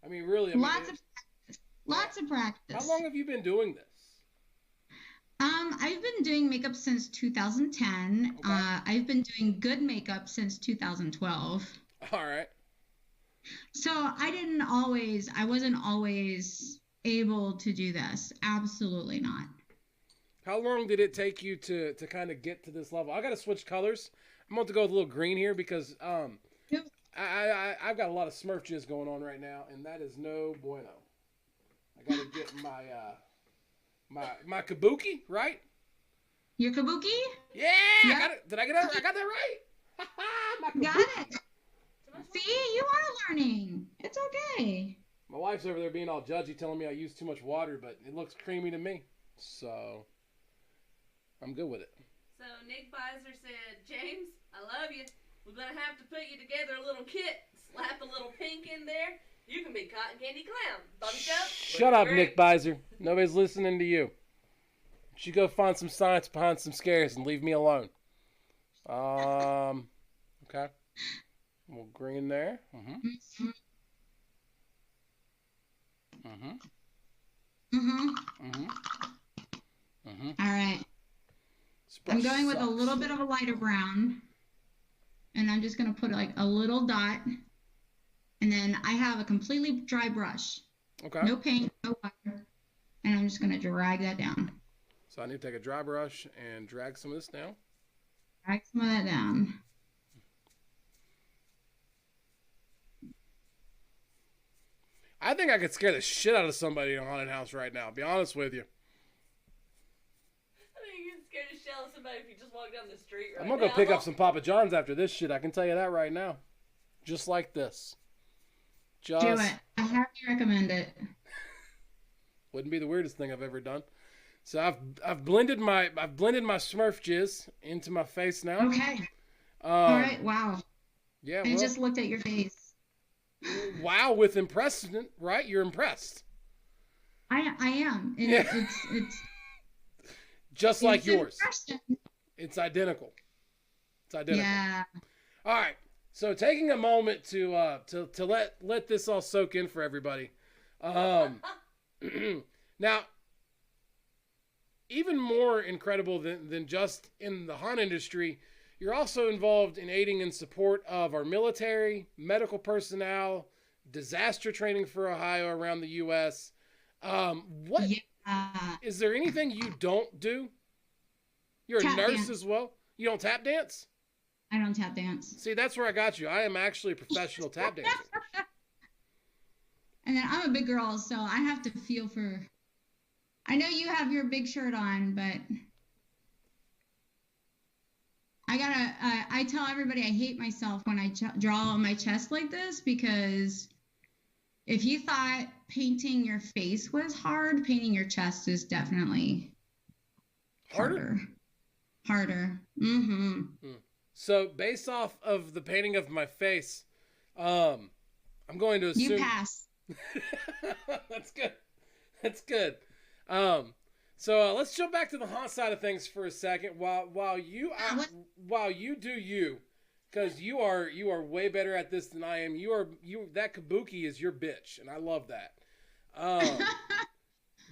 I mean, really. Lots of practice. How long have you been doing this? I've been doing makeup since 2010. Okay. I've been doing good makeup since 2012. All right. So I wasn't always able to do this. Absolutely not. How long did it take you to kind of get to this level? I got to switch colors. I'm going to go with a little green here because I've got a lot of Smurf jizz going on right now, and that is no bueno. I got to get my kabuki, right? Your kabuki? Yeah, yep. I got it. Did I get that? I got that right. My kabuki. Got it. See, you are learning. It's okay. My wife's over there being all judgy, telling me I use too much water, but it looks creamy to me. So I'm good with it. So Nick Beiser said, James, I love you. We're going to have to put you together a little kit. Slap a little pink in there. You can be Cotton Candy Clown. Bobbi Jo. Shut up, Nick Beiser. Nobody's listening to you. You should go find some science behind some scares and leave me alone. Okay. We'll green there. Mm-hmm. Mm-hmm. Mm-hmm. Mm-hmm. Mm-hmm. All right. I'm going with a little bit of a lighter brown. And I'm just going to put like a little dot. And then I have a completely dry brush. Okay. No paint, no water. And I'm just going to drag that down. So I need to take a dry brush and drag some of this down. Drag some of that down. I think I could scare the shit out of somebody in a haunted house right now, I'll be honest with you. I think you can scare the shit out of somebody if you just walk down the street right I'm going to now. go pick up some Papa John's after this shit. I can tell you that right now. Just like this. Just Do it. I highly recommend it. Wouldn't be the weirdest thing I've ever done. So I've blended my Smurf jizz into my face now. Okay. All right. Wow. Yeah. I just looked at your face. Wow, with impressment, right? You're impressed. I am. It's just like yours. Impression. It's identical. It's identical. Yeah. All right. So taking a moment to let this all soak in for everybody. Now, even more incredible than just in the haunt industry, you're also involved in aiding in support of our military, medical personnel, disaster training for Ohio around the U.S. Is there anything you don't do? You're a nurse dance as well? You don't tap dance? I don't tap dance. See, that's where I got you. I am actually a professional tap dancer. And then I'm a big girl, so I have to feel for... I know you have your big shirt on, but... I tell everybody I hate myself when I draw on my chest like this, because if you thought painting your face was hard, painting your chest is definitely harder. Mm-hmm. So based off of the painting of my face, I'm going to assume... You pass. That's good. So let's jump back to the haunt side of things for a second. While you do you, because you are way better at this than I am. That kabuki is your bitch, and I love that.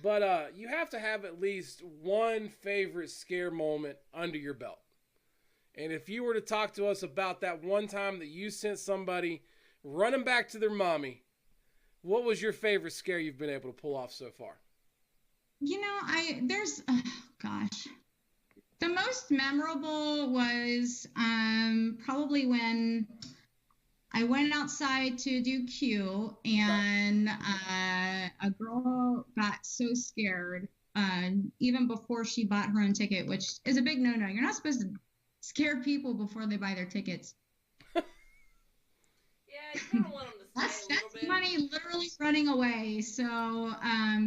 But you have to have at least one favorite scare moment under your belt. And if you were to talk to us about that one time that you sent somebody running back to their mommy, what was your favorite scare you've been able to pull off so far? You know, the most memorable was probably when I went outside to do Q, and a girl got so scared, even before she bought her own ticket, which is a big no-no. You're not supposed to scare people before they buy their tickets. Yeah, you kind of want them to stay That's a little bit. money literally running away. So,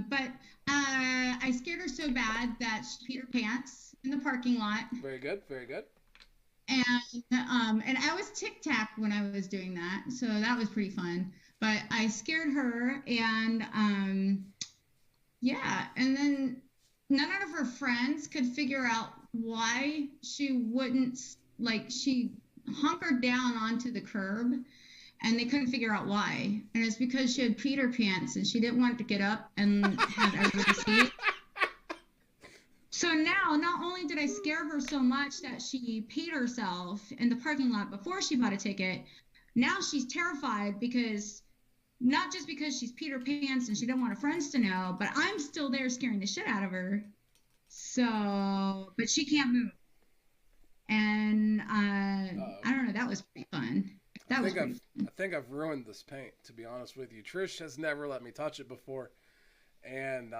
but I scared her so bad that she peed her pants in the parking lot. Very good. Very good. And I was tic-tac when I was doing that, so that was pretty fun. But I scared her, and yeah, and then none of her friends could figure out why she wouldn't, like, she hunkered down onto the curb, and they couldn't figure out why. And it's because she had peed her pants, and she didn't want to get up and have everybody see it. So now, not only did I scare her so much that she peed herself in the parking lot before she bought a ticket, now she's terrified because, not just because she's peed her pants and she didn't want her friends to know, but I'm still there scaring the shit out of her. So, but she can't move. And I don't know, that was pretty fun. I think I've ruined this paint, to be honest with you. Trish has never let me touch it before. And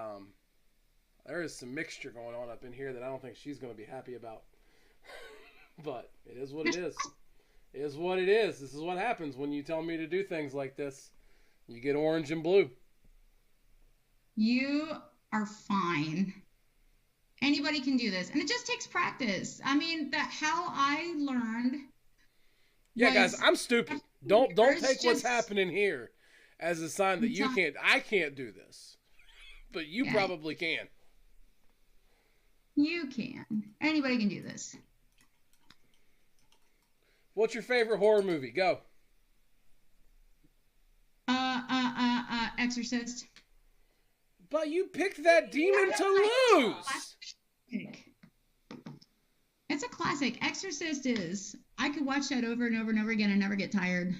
there is some mixture going on up in here that I don't think she's going to be happy about. But it is what it is. It is what it is. This is what happens when you tell me to do things like this. You get orange and blue. You are fine. Anybody can do this. And it just takes practice. I mean, how I learned. Yeah, guys, I'm stupid. Don't take what's happening here as a sign that I can't do this. But you probably can. You can. Anybody can do this. What's your favorite horror movie? Go. Exorcist. But you picked that demon to lose. It's a classic. Exorcist is. I could watch that over and over and over again and never get tired.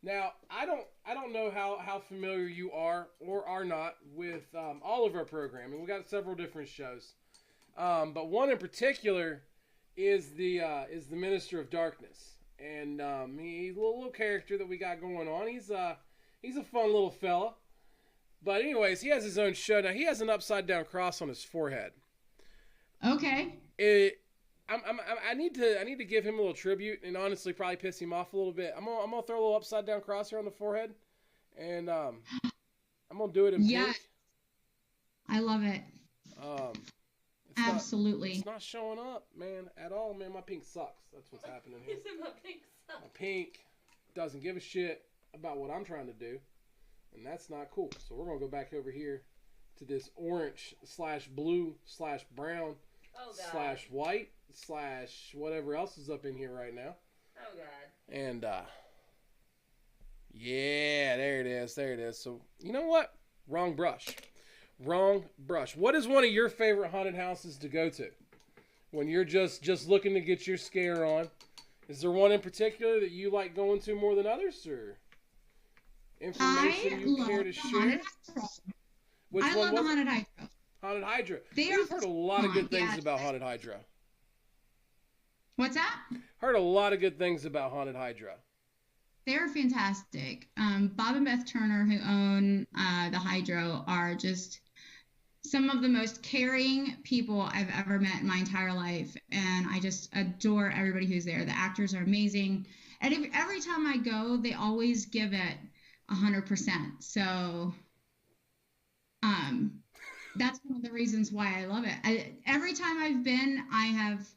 Now, I don't know how familiar you are or are not with all of our programming. We've got several different shows, but one in particular is the Minister of Darkness, and he's a little character that we got going on. He's a fun little fella, but anyways, he has his own show now. He has an upside down cross on his forehead. Okay. I need to give him a little tribute and honestly probably piss him off a little bit. I'm gonna throw a little upside down cross here on the forehead, and I'm gonna do it in pink. I love it. Absolutely. It's not showing up, man, at all, man. My pink sucks. That's what's happening here. My pink sucks. My pink doesn't give a shit about what I'm trying to do, and that's not cool. So we're gonna go back over here to this orange / blue / brown / white / whatever else is up in here right now. Oh God. And yeah, there it is. So you know what? Wrong brush. What is one of your favorite haunted houses to go to when you're just looking to get your scare on? Is there one in particular that you like going to more than others, or information you care to share? Which I love the Haunted Hydra. Haunted Hydra. We've heard a lot of good things about Haunted Hydra. What's that? Heard a lot of good things about Haunted Hydra. They're fantastic. Bob and Beth Turner, who own the Hydra, are just some of the most caring people I've ever met in my entire life. And I just adore everybody who's there. The actors are amazing. And every time I go, they always give it 100%. So that's one of the reasons why I love it. Every time I've been, I have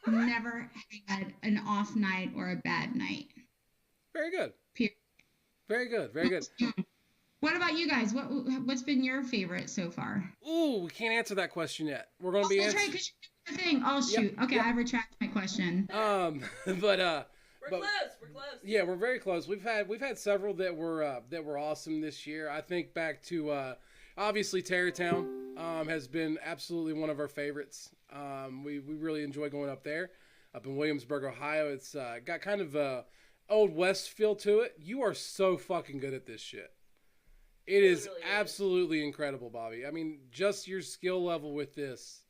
never had an off night or a bad night. Very good. Period. Very good. Very good. What about you guys? What's been your favorite so far? Ooh, we can't answer that question yet. We're going to be answering. That's right, because you're thing. Oh shoot. Yep, okay, yep. I retract my question. But We're close. Yeah, we're very close. We've had several that were awesome this year. I think back to obviously Tarrytown has been absolutely one of our favorites. We really enjoy going up there. Up in Williamsburg, Ohio, it's got kind of a Old West feel to it. You are so fucking good at this shit. It is really absolutely incredible, Bobby. I mean, just your skill level with this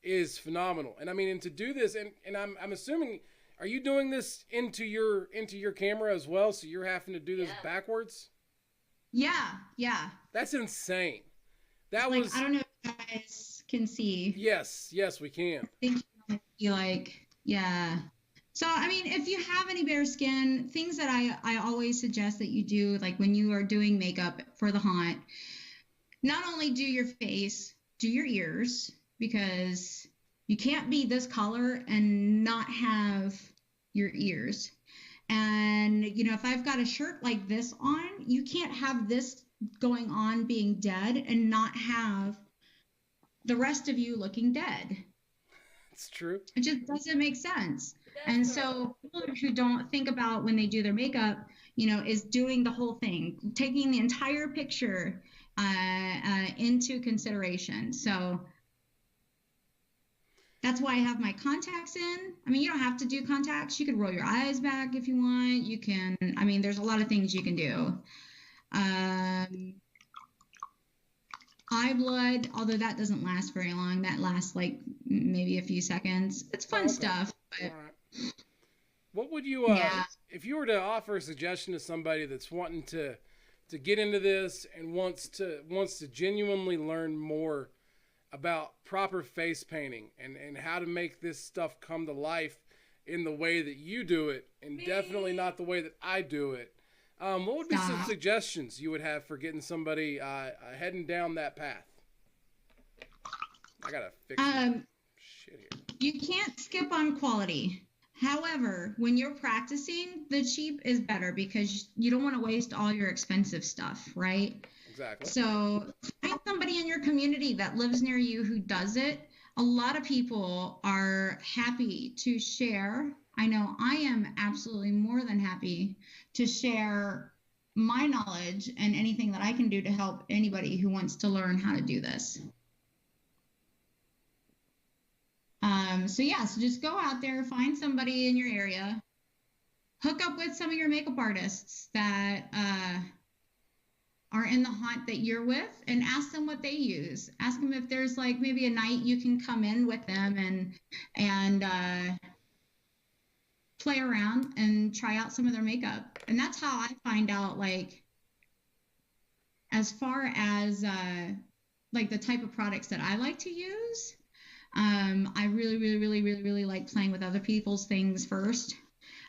is phenomenal. And I mean, and to do this, and I'm assuming, Are you doing this into your camera as well? So you're having to do this backwards? Yeah. That's insane. That like, was. I don't know if you guys can see. Yes, we can. I think you like, yeah. So, I mean, if you have any bare skin, things that I always suggest that you do, like when you are doing makeup for the haunt, not only do your face, do your ears, because you can't be this color and not have your ears. And, you know, if I've got a shirt like this on, you can't have this going on being dead and not have the rest of you looking dead. It's true. It just doesn't make sense. And so people who don't think about when they do their makeup, you know, is doing the whole thing, taking the entire picture into consideration. So that's why I have my contacts in. I mean, you don't have to do contacts. You could roll your eyes back if you want. You can, I mean, there's a lot of things you can do. Eye blood, although that doesn't last very long. That lasts like maybe a few seconds. It's fun stuff. But... All right. What would you, if you were to offer a suggestion to somebody that's wanting to get into this and wants to genuinely learn more about proper face painting and how to make this stuff come to life in the way that you do it, and definitely not the way that I do it. What would be some suggestions you would have for getting somebody heading down that path? I gotta fix shit here. You can't skip on quality. However, when you're practicing, the cheap is better because you don't want to waste all your expensive stuff, right? Exactly. So find somebody in your community that lives near you who does it. A lot of people are happy to share. I know I am absolutely more than happy to share my knowledge and anything that I can do to help anybody who wants to learn how to do this. So just go out there, find somebody in your area, hook up with some of your makeup artists that are in the haunt that you're with, and ask them what they use. Ask them if there's like maybe a night you can come in with them and play around and try out some of their makeup. And that's how I find out, like, as far as like the type of products that I like to use. I really like playing with other people's things first.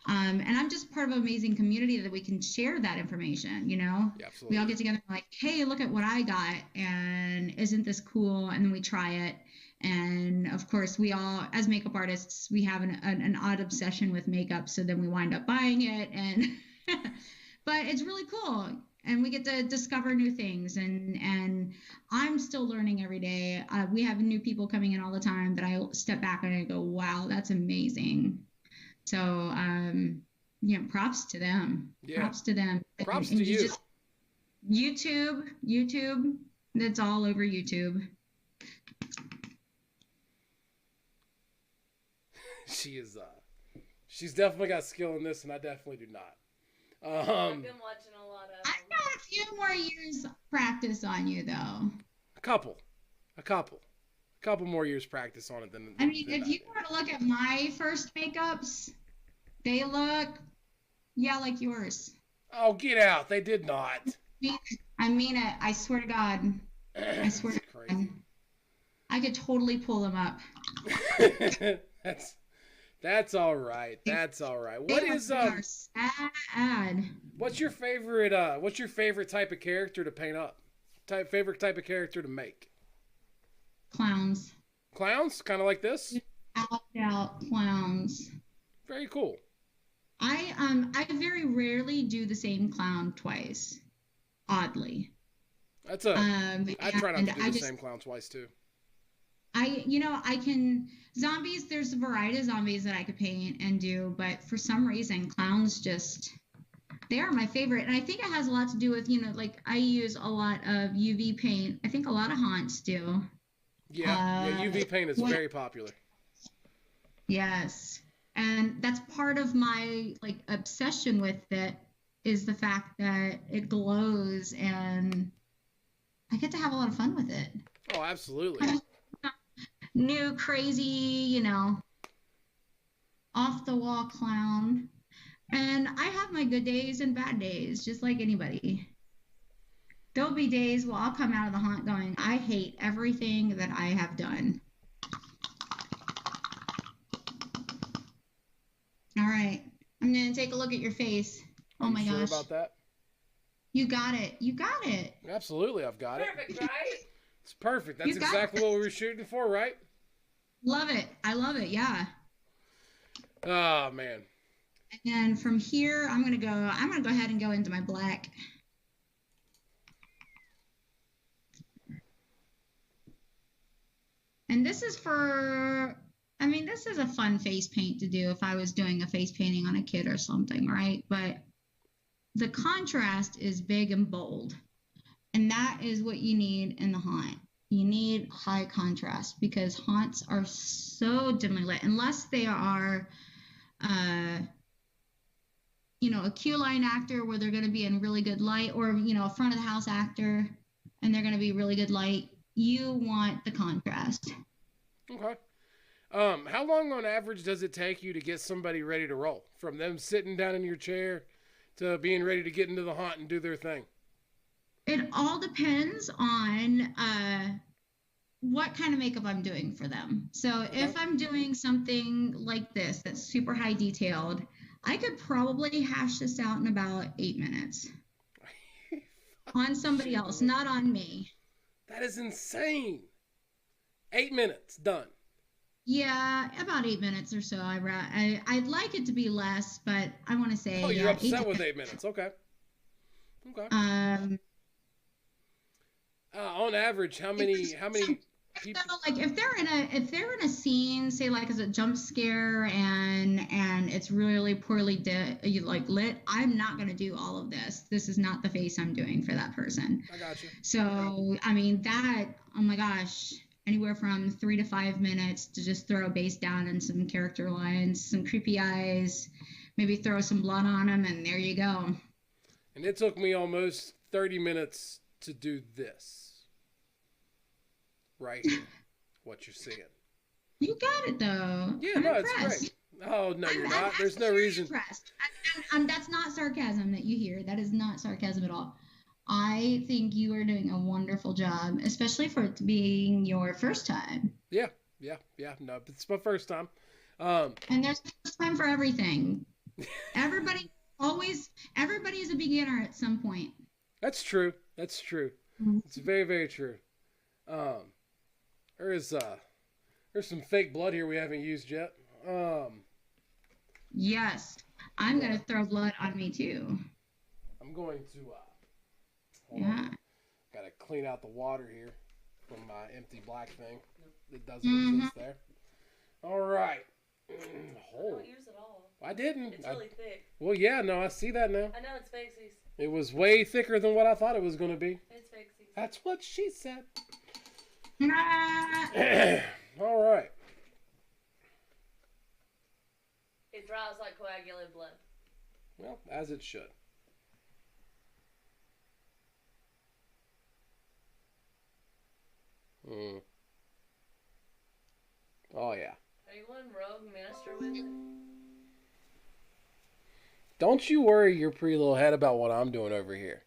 And I'm just part of an amazing community that we can share that information, you know? Yeah, absolutely. We all get together and like, hey, look at what I got, and isn't this cool? And then we try it. And of course, we all, as makeup artists, we have an odd obsession with makeup, so then we wind up buying it. And but it's really cool, and we get to discover new things. And I'm still learning every day. We have new people coming in all the time that I step back and I go, wow, that's amazing. So, you know, props to them. Yeah. Props to them. Props and to you. YouTube, that's all over YouTube. She's definitely got skill in this, and I definitely do not. I've been watching a lot of them. I've got a few more years practice on you, though. A couple more years practice on it than I mean, if you were to look at my first makeups, they look, like yours. Oh, get out. They did not. I mean it. I swear to God. I swear to God. I could totally pull them up. That's all right. That's all right. What is sad. What's your favorite type of character to paint up? Favorite type of character to make? Clowns. Clowns? Kind of like this? Out clowns. Very cool. I very rarely do the same clown twice. Oddly. I try not to do the same clown twice too. Zombies, there's a variety of zombies that I could paint and do, but for some reason, clowns they are my favorite. And I think it has a lot to do with, like I use a lot of UV paint. I think a lot of haunts do. Yeah, UV paint is very popular. Yes. And that's part of my obsession with it, is the fact that it glows and I get to have a lot of fun with it. Oh, absolutely. New, crazy, off the wall clown. And I have my good days and bad days, just like anybody. There'll be days where I'll come out of the haunt going, I hate everything that I have done. All right. I'm going to take a look at your face. Are Oh my you sure gosh. about that? You got it. You got it. Absolutely, I've got it. Perfect, right? It's perfect. That's You got exactly what we were shooting for, right? Love it. I love it. Yeah. Oh, man. And from here, I'm going to go ahead and go into my black. And this is this is a fun face paint to do if I was doing a face painting on a kid or something, right? But the contrast is big and bold. And that is what you need in the haunt. You need high contrast because haunts are so dimly lit, unless they are, a queue line actor where they're going to be in really good light, or, a front of the house actor and they're going to be really good light. You want the contrast. Okay. How long on average does it take you to get somebody ready to roll? From them sitting down in your chair to being ready to get into the haunt and do their thing? It all depends on what kind of makeup I'm doing for them. So if I'm doing something like this that's super high detailed, I could probably hash this out in about 8 minutes on somebody else, not on me. That is insane. 8 minutes, done. Yeah, about 8 minutes or so. I'd like it to be less, but I want to say. Oh, you're upset with 8 minutes. Okay. On average, how many people? Like if they're in a scene, say like as a jump scare and it's really poorly lit, I'm not gonna do all of this. This is not the face I'm doing for that person. I got you. So oh my gosh, anywhere from 3 to 5 minutes to just throw a base down and some character lines, some creepy eyes, maybe throw some blood on them, and there you go. And it took me almost 30 minutes to do this. Right here. What you're seeing. You got it though. Yeah, I'm no, impressed. it's great. Oh, no, you're not. There's no very reason. Impressed. That's not sarcasm that you hear. That is not sarcasm at all. I think you are doing a wonderful job, especially for it being your first time. Yeah. No, it's my first time. And there's a first time for everything. Everybody is a beginner at some point. That's true. Mm-hmm. It's very, very true. There's some fake blood here we haven't used yet. Yes, I'm gonna throw blood on me too. I'm going to yeah. On. Gotta clean out the water here from my empty black thing. It doesn't exist there. All right. Don't use it all. I didn't. It's really thick. Well, yeah, no, I see that now. I know it's fakesies. It was way thicker than what I thought it was going to be. It's fakesies. That's what she said. Nah. All right. It dries like coagulated blood. Well, as it should. Oh, yeah. Are you one rogue minister with it? Don't you worry your pretty little head about what I'm doing over here.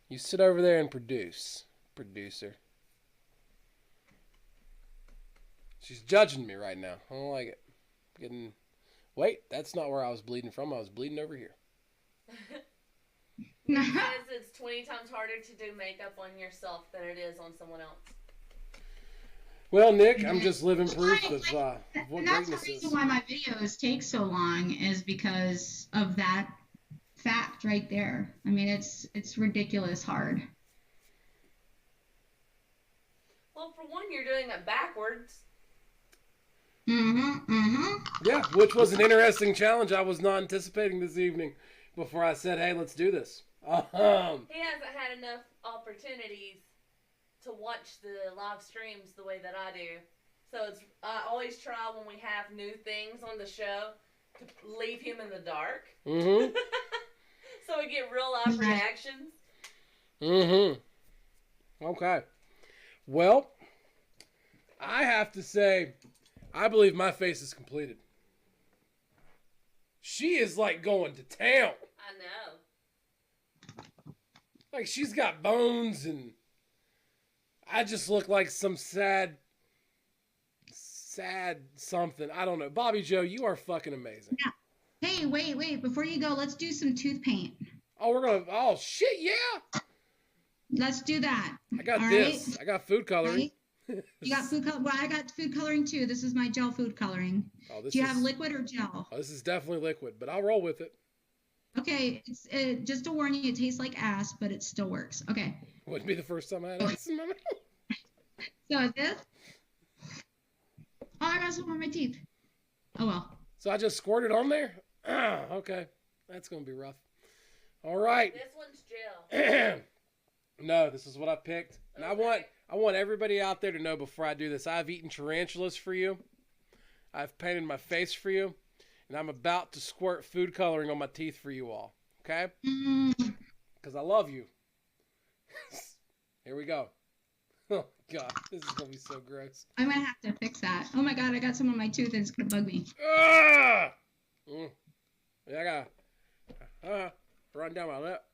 You sit over there and produce, producer. She's judging me right now. I don't like it. Wait, that's not where I was bleeding from. I was bleeding over here. Because it's 20 times harder to do makeup on yourself than it is on someone else. Well, Nick, I'm just living proof of what and that's greatness the reason is. why my videos take so long, is because of that fact right there. I mean, it's ridiculous hard. Well, for one, you're doing it backwards. Yeah, which was an interesting challenge I was not anticipating this evening before I said, hey, let's do this. He hasn't had enough opportunities to watch the live streams the way that I do. So I always try when we have new things on the show to leave him in the dark. Mm-hmm. So we get real life reactions. Mm-hmm. Okay. Well, I have to say, I believe my face is completed. She is like going to town. I know. Like she's got bones and I just look like some sad something. I don't know. Bobbi Jo, you are fucking amazing. Yeah. Hey, wait. Before you go, let's do some tooth paint. Oh, shit, yeah. Let's do that. I got All this. right? I got food coloring. Right? You got food color. Well, I got food coloring too. This is my gel food coloring. Do you have liquid or gel? Oh, this is definitely liquid, but I'll roll with it. Okay, just to warn you, it tastes like ass, but it still works. Okay. Wouldn't be the first time I had ass in my mouth. So this. Oh, I got some on my teeth. Oh well. So I just squirted on there? Okay. That's going to be rough. All right. This one's gel. No, this is what I picked. And Okay. I want everybody out there to know before I do this, I've eaten tarantulas for you. I've painted my face for you. And I'm about to squirt food coloring on my teeth for you all. Okay? Because I love you. Here we go. Oh, God. This is going to be so gross. I'm going to have to fix that. Oh, my God. I got some on my tooth and it's going to bug me. Ah! Yeah, I got run down my lip.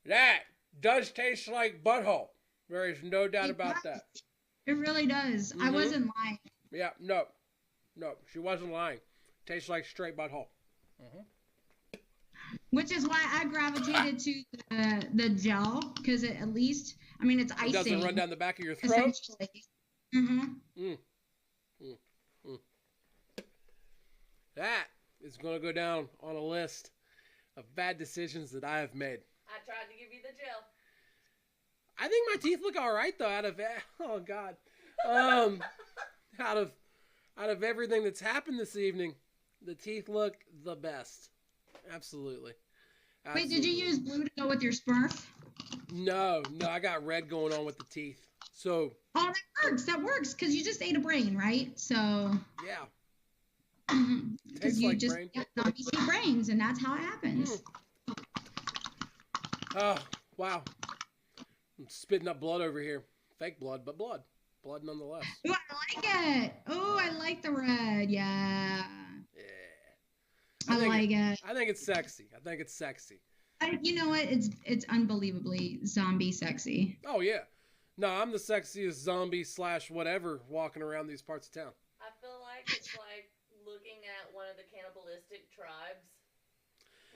That does taste like butthole. There is no doubt about that. It really does. I wasn't lying. Yeah, no, she wasn't lying. Tastes like straight butthole. Which is why I gravitated to the gel, because at least, I mean, it's icing. It doesn't run down the back of your throat. That is going to go down on a list of bad decisions that I have made. I tried to give you the gel. I think my teeth look all right though. Out of everything that's happened this evening, the teeth look the best. Absolutely. Wait, did you use blue to go with your Smurf? No, I got red going on with the teeth. So. Oh, that works, because you just ate a brain, right? So. Yeah. Because you like just got zombie seed brains, and that's how it happens. Oh, wow. I'm spitting up blood over here. Fake blood, but blood. Blood nonetheless. Oh, I like it. Oh, I like the red. Yeah. I like it. I think it's sexy. You know what? It's unbelievably zombie sexy. Oh, yeah. No, I'm the sexiest zombie / whatever walking around these parts of town. I feel like it's like looking at one of the cannibalistic tribes.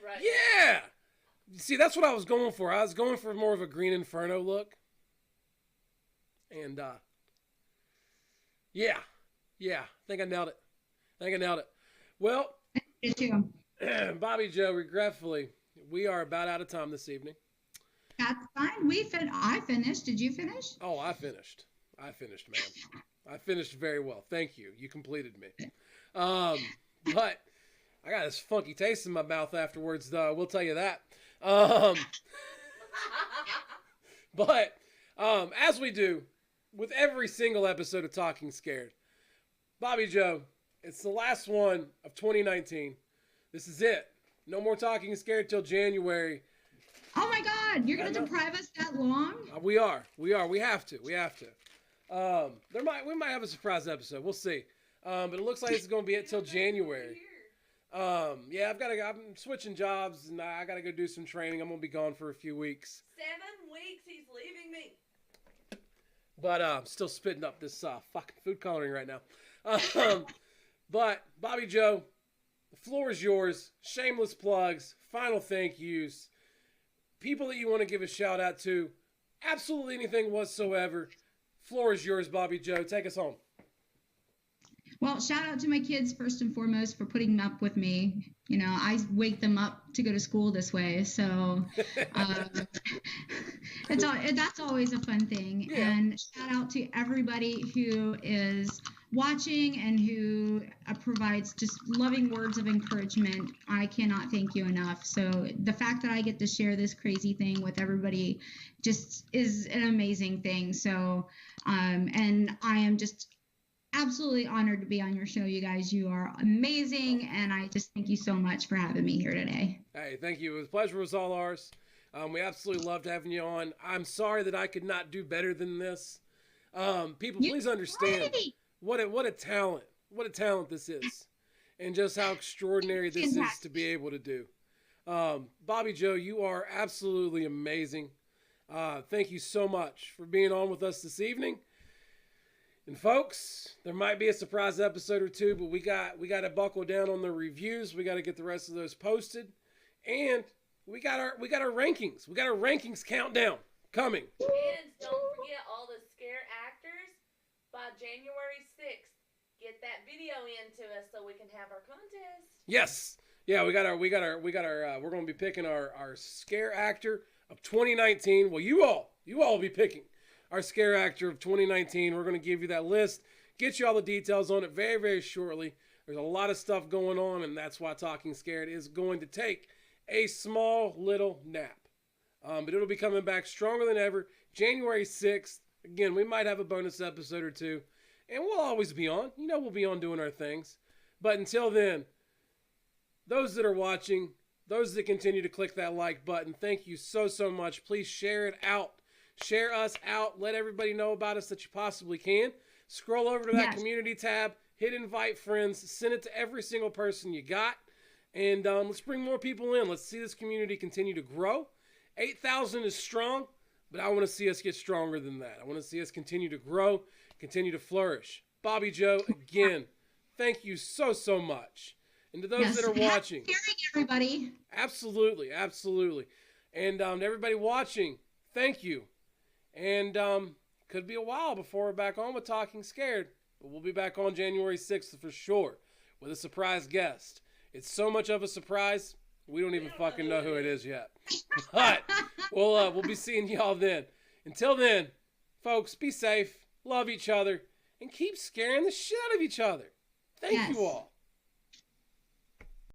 Right. Yeah! See, that's what I was going for. I was going for more of a Green Inferno look. And, yeah. I think I nailed it. Well, Me too. Bobbi Jo, regretfully, we are about out of time this evening. That's fine. I finished. Did you finish? Oh, I finished, ma'am. I finished very well. Thank you. You completed me. But I got this funky taste in my mouth afterwards, though. We'll tell you that. But as we do with every single episode of Talking Scared, Bobbi Jo, it's the last one of 2019. This is it. No more Talking Scared till January. Oh my God! You're gonna deprive us that long? We are. We have to. We might have a surprise episode. We'll see. But it looks like it's gonna be it till January. Yeah, I'm switching jobs and I gotta go do some training. I'm gonna be gone for a few weeks. 7 weeks he's leaving me. But I'm still spitting up this fucking food coloring right now. But Bobbi Jo, the floor is yours. Shameless plugs, final thank yous, people that you want to give a shout out to, absolutely anything whatsoever. Floor is yours, Bobbi Jo. Take us home. Well, shout out to my kids first and foremost for putting up with me. You know, I wake them up to go to school this way, so that's always a fun thing. Yeah. And shout out to everybody who is watching and who provides just loving words of encouragement. I cannot thank you enough. So the fact that I get to share this crazy thing with everybody just is an amazing thing. So, and I am just absolutely honored to be on your show, you guys. You are amazing, and I just thank you so much for having me here today. Hey, thank you. The pleasure was all ours. We absolutely loved having you on. I'm sorry that I could not do better than this. People, please understand what a talent this is, and just how extraordinary this is to be able to do. Bobbi Jo, you are absolutely amazing. Thank you so much for being on with us this evening. And folks, there might be a surprise episode or two, but we got to buckle down on the reviews. We got to get the rest of those posted, and we got our rankings. We got our rankings countdown coming. And don't forget all the scare actors by January 6th. Get that video into us so we can have our contest. Yes. Yeah, we're going to be picking our scare actor of 2019. Well, you all will be picking our scare actor of 2019. We're going to give you that list, get you all the details on it very, very shortly. There's a lot of stuff going on, and that's why Talking Scared is going to take a small little nap. But it'll be coming back stronger than ever. January 6th. Again, we might have a bonus episode or two, and we'll always be on. You know, we'll be on doing our things. But until then, those that are watching, those that continue to click that like button, thank you so, so much. Please share it out. Share us out. Let everybody know about us that you possibly can. Scroll over to that community tab. Hit invite friends. Send it to every single person you got. And let's bring more people in. Let's see this community continue to grow. 8,000 is strong, but I want to see us get stronger than that. I want to see us continue to grow, continue to flourish. Bobbi Jo, again, thank you so, so much. And to those that are watching. Sharing, everybody. Absolutely, absolutely. And everybody watching, thank you. And could be a while before we're back on with Talking Scared. But we'll be back on January 6th for sure with a surprise guest. It's so much of a surprise, we don't even fucking know who it is yet. But we'll be seeing y'all then. Until then, folks, be safe, love each other, and keep scaring the shit out of each other. Thank you all.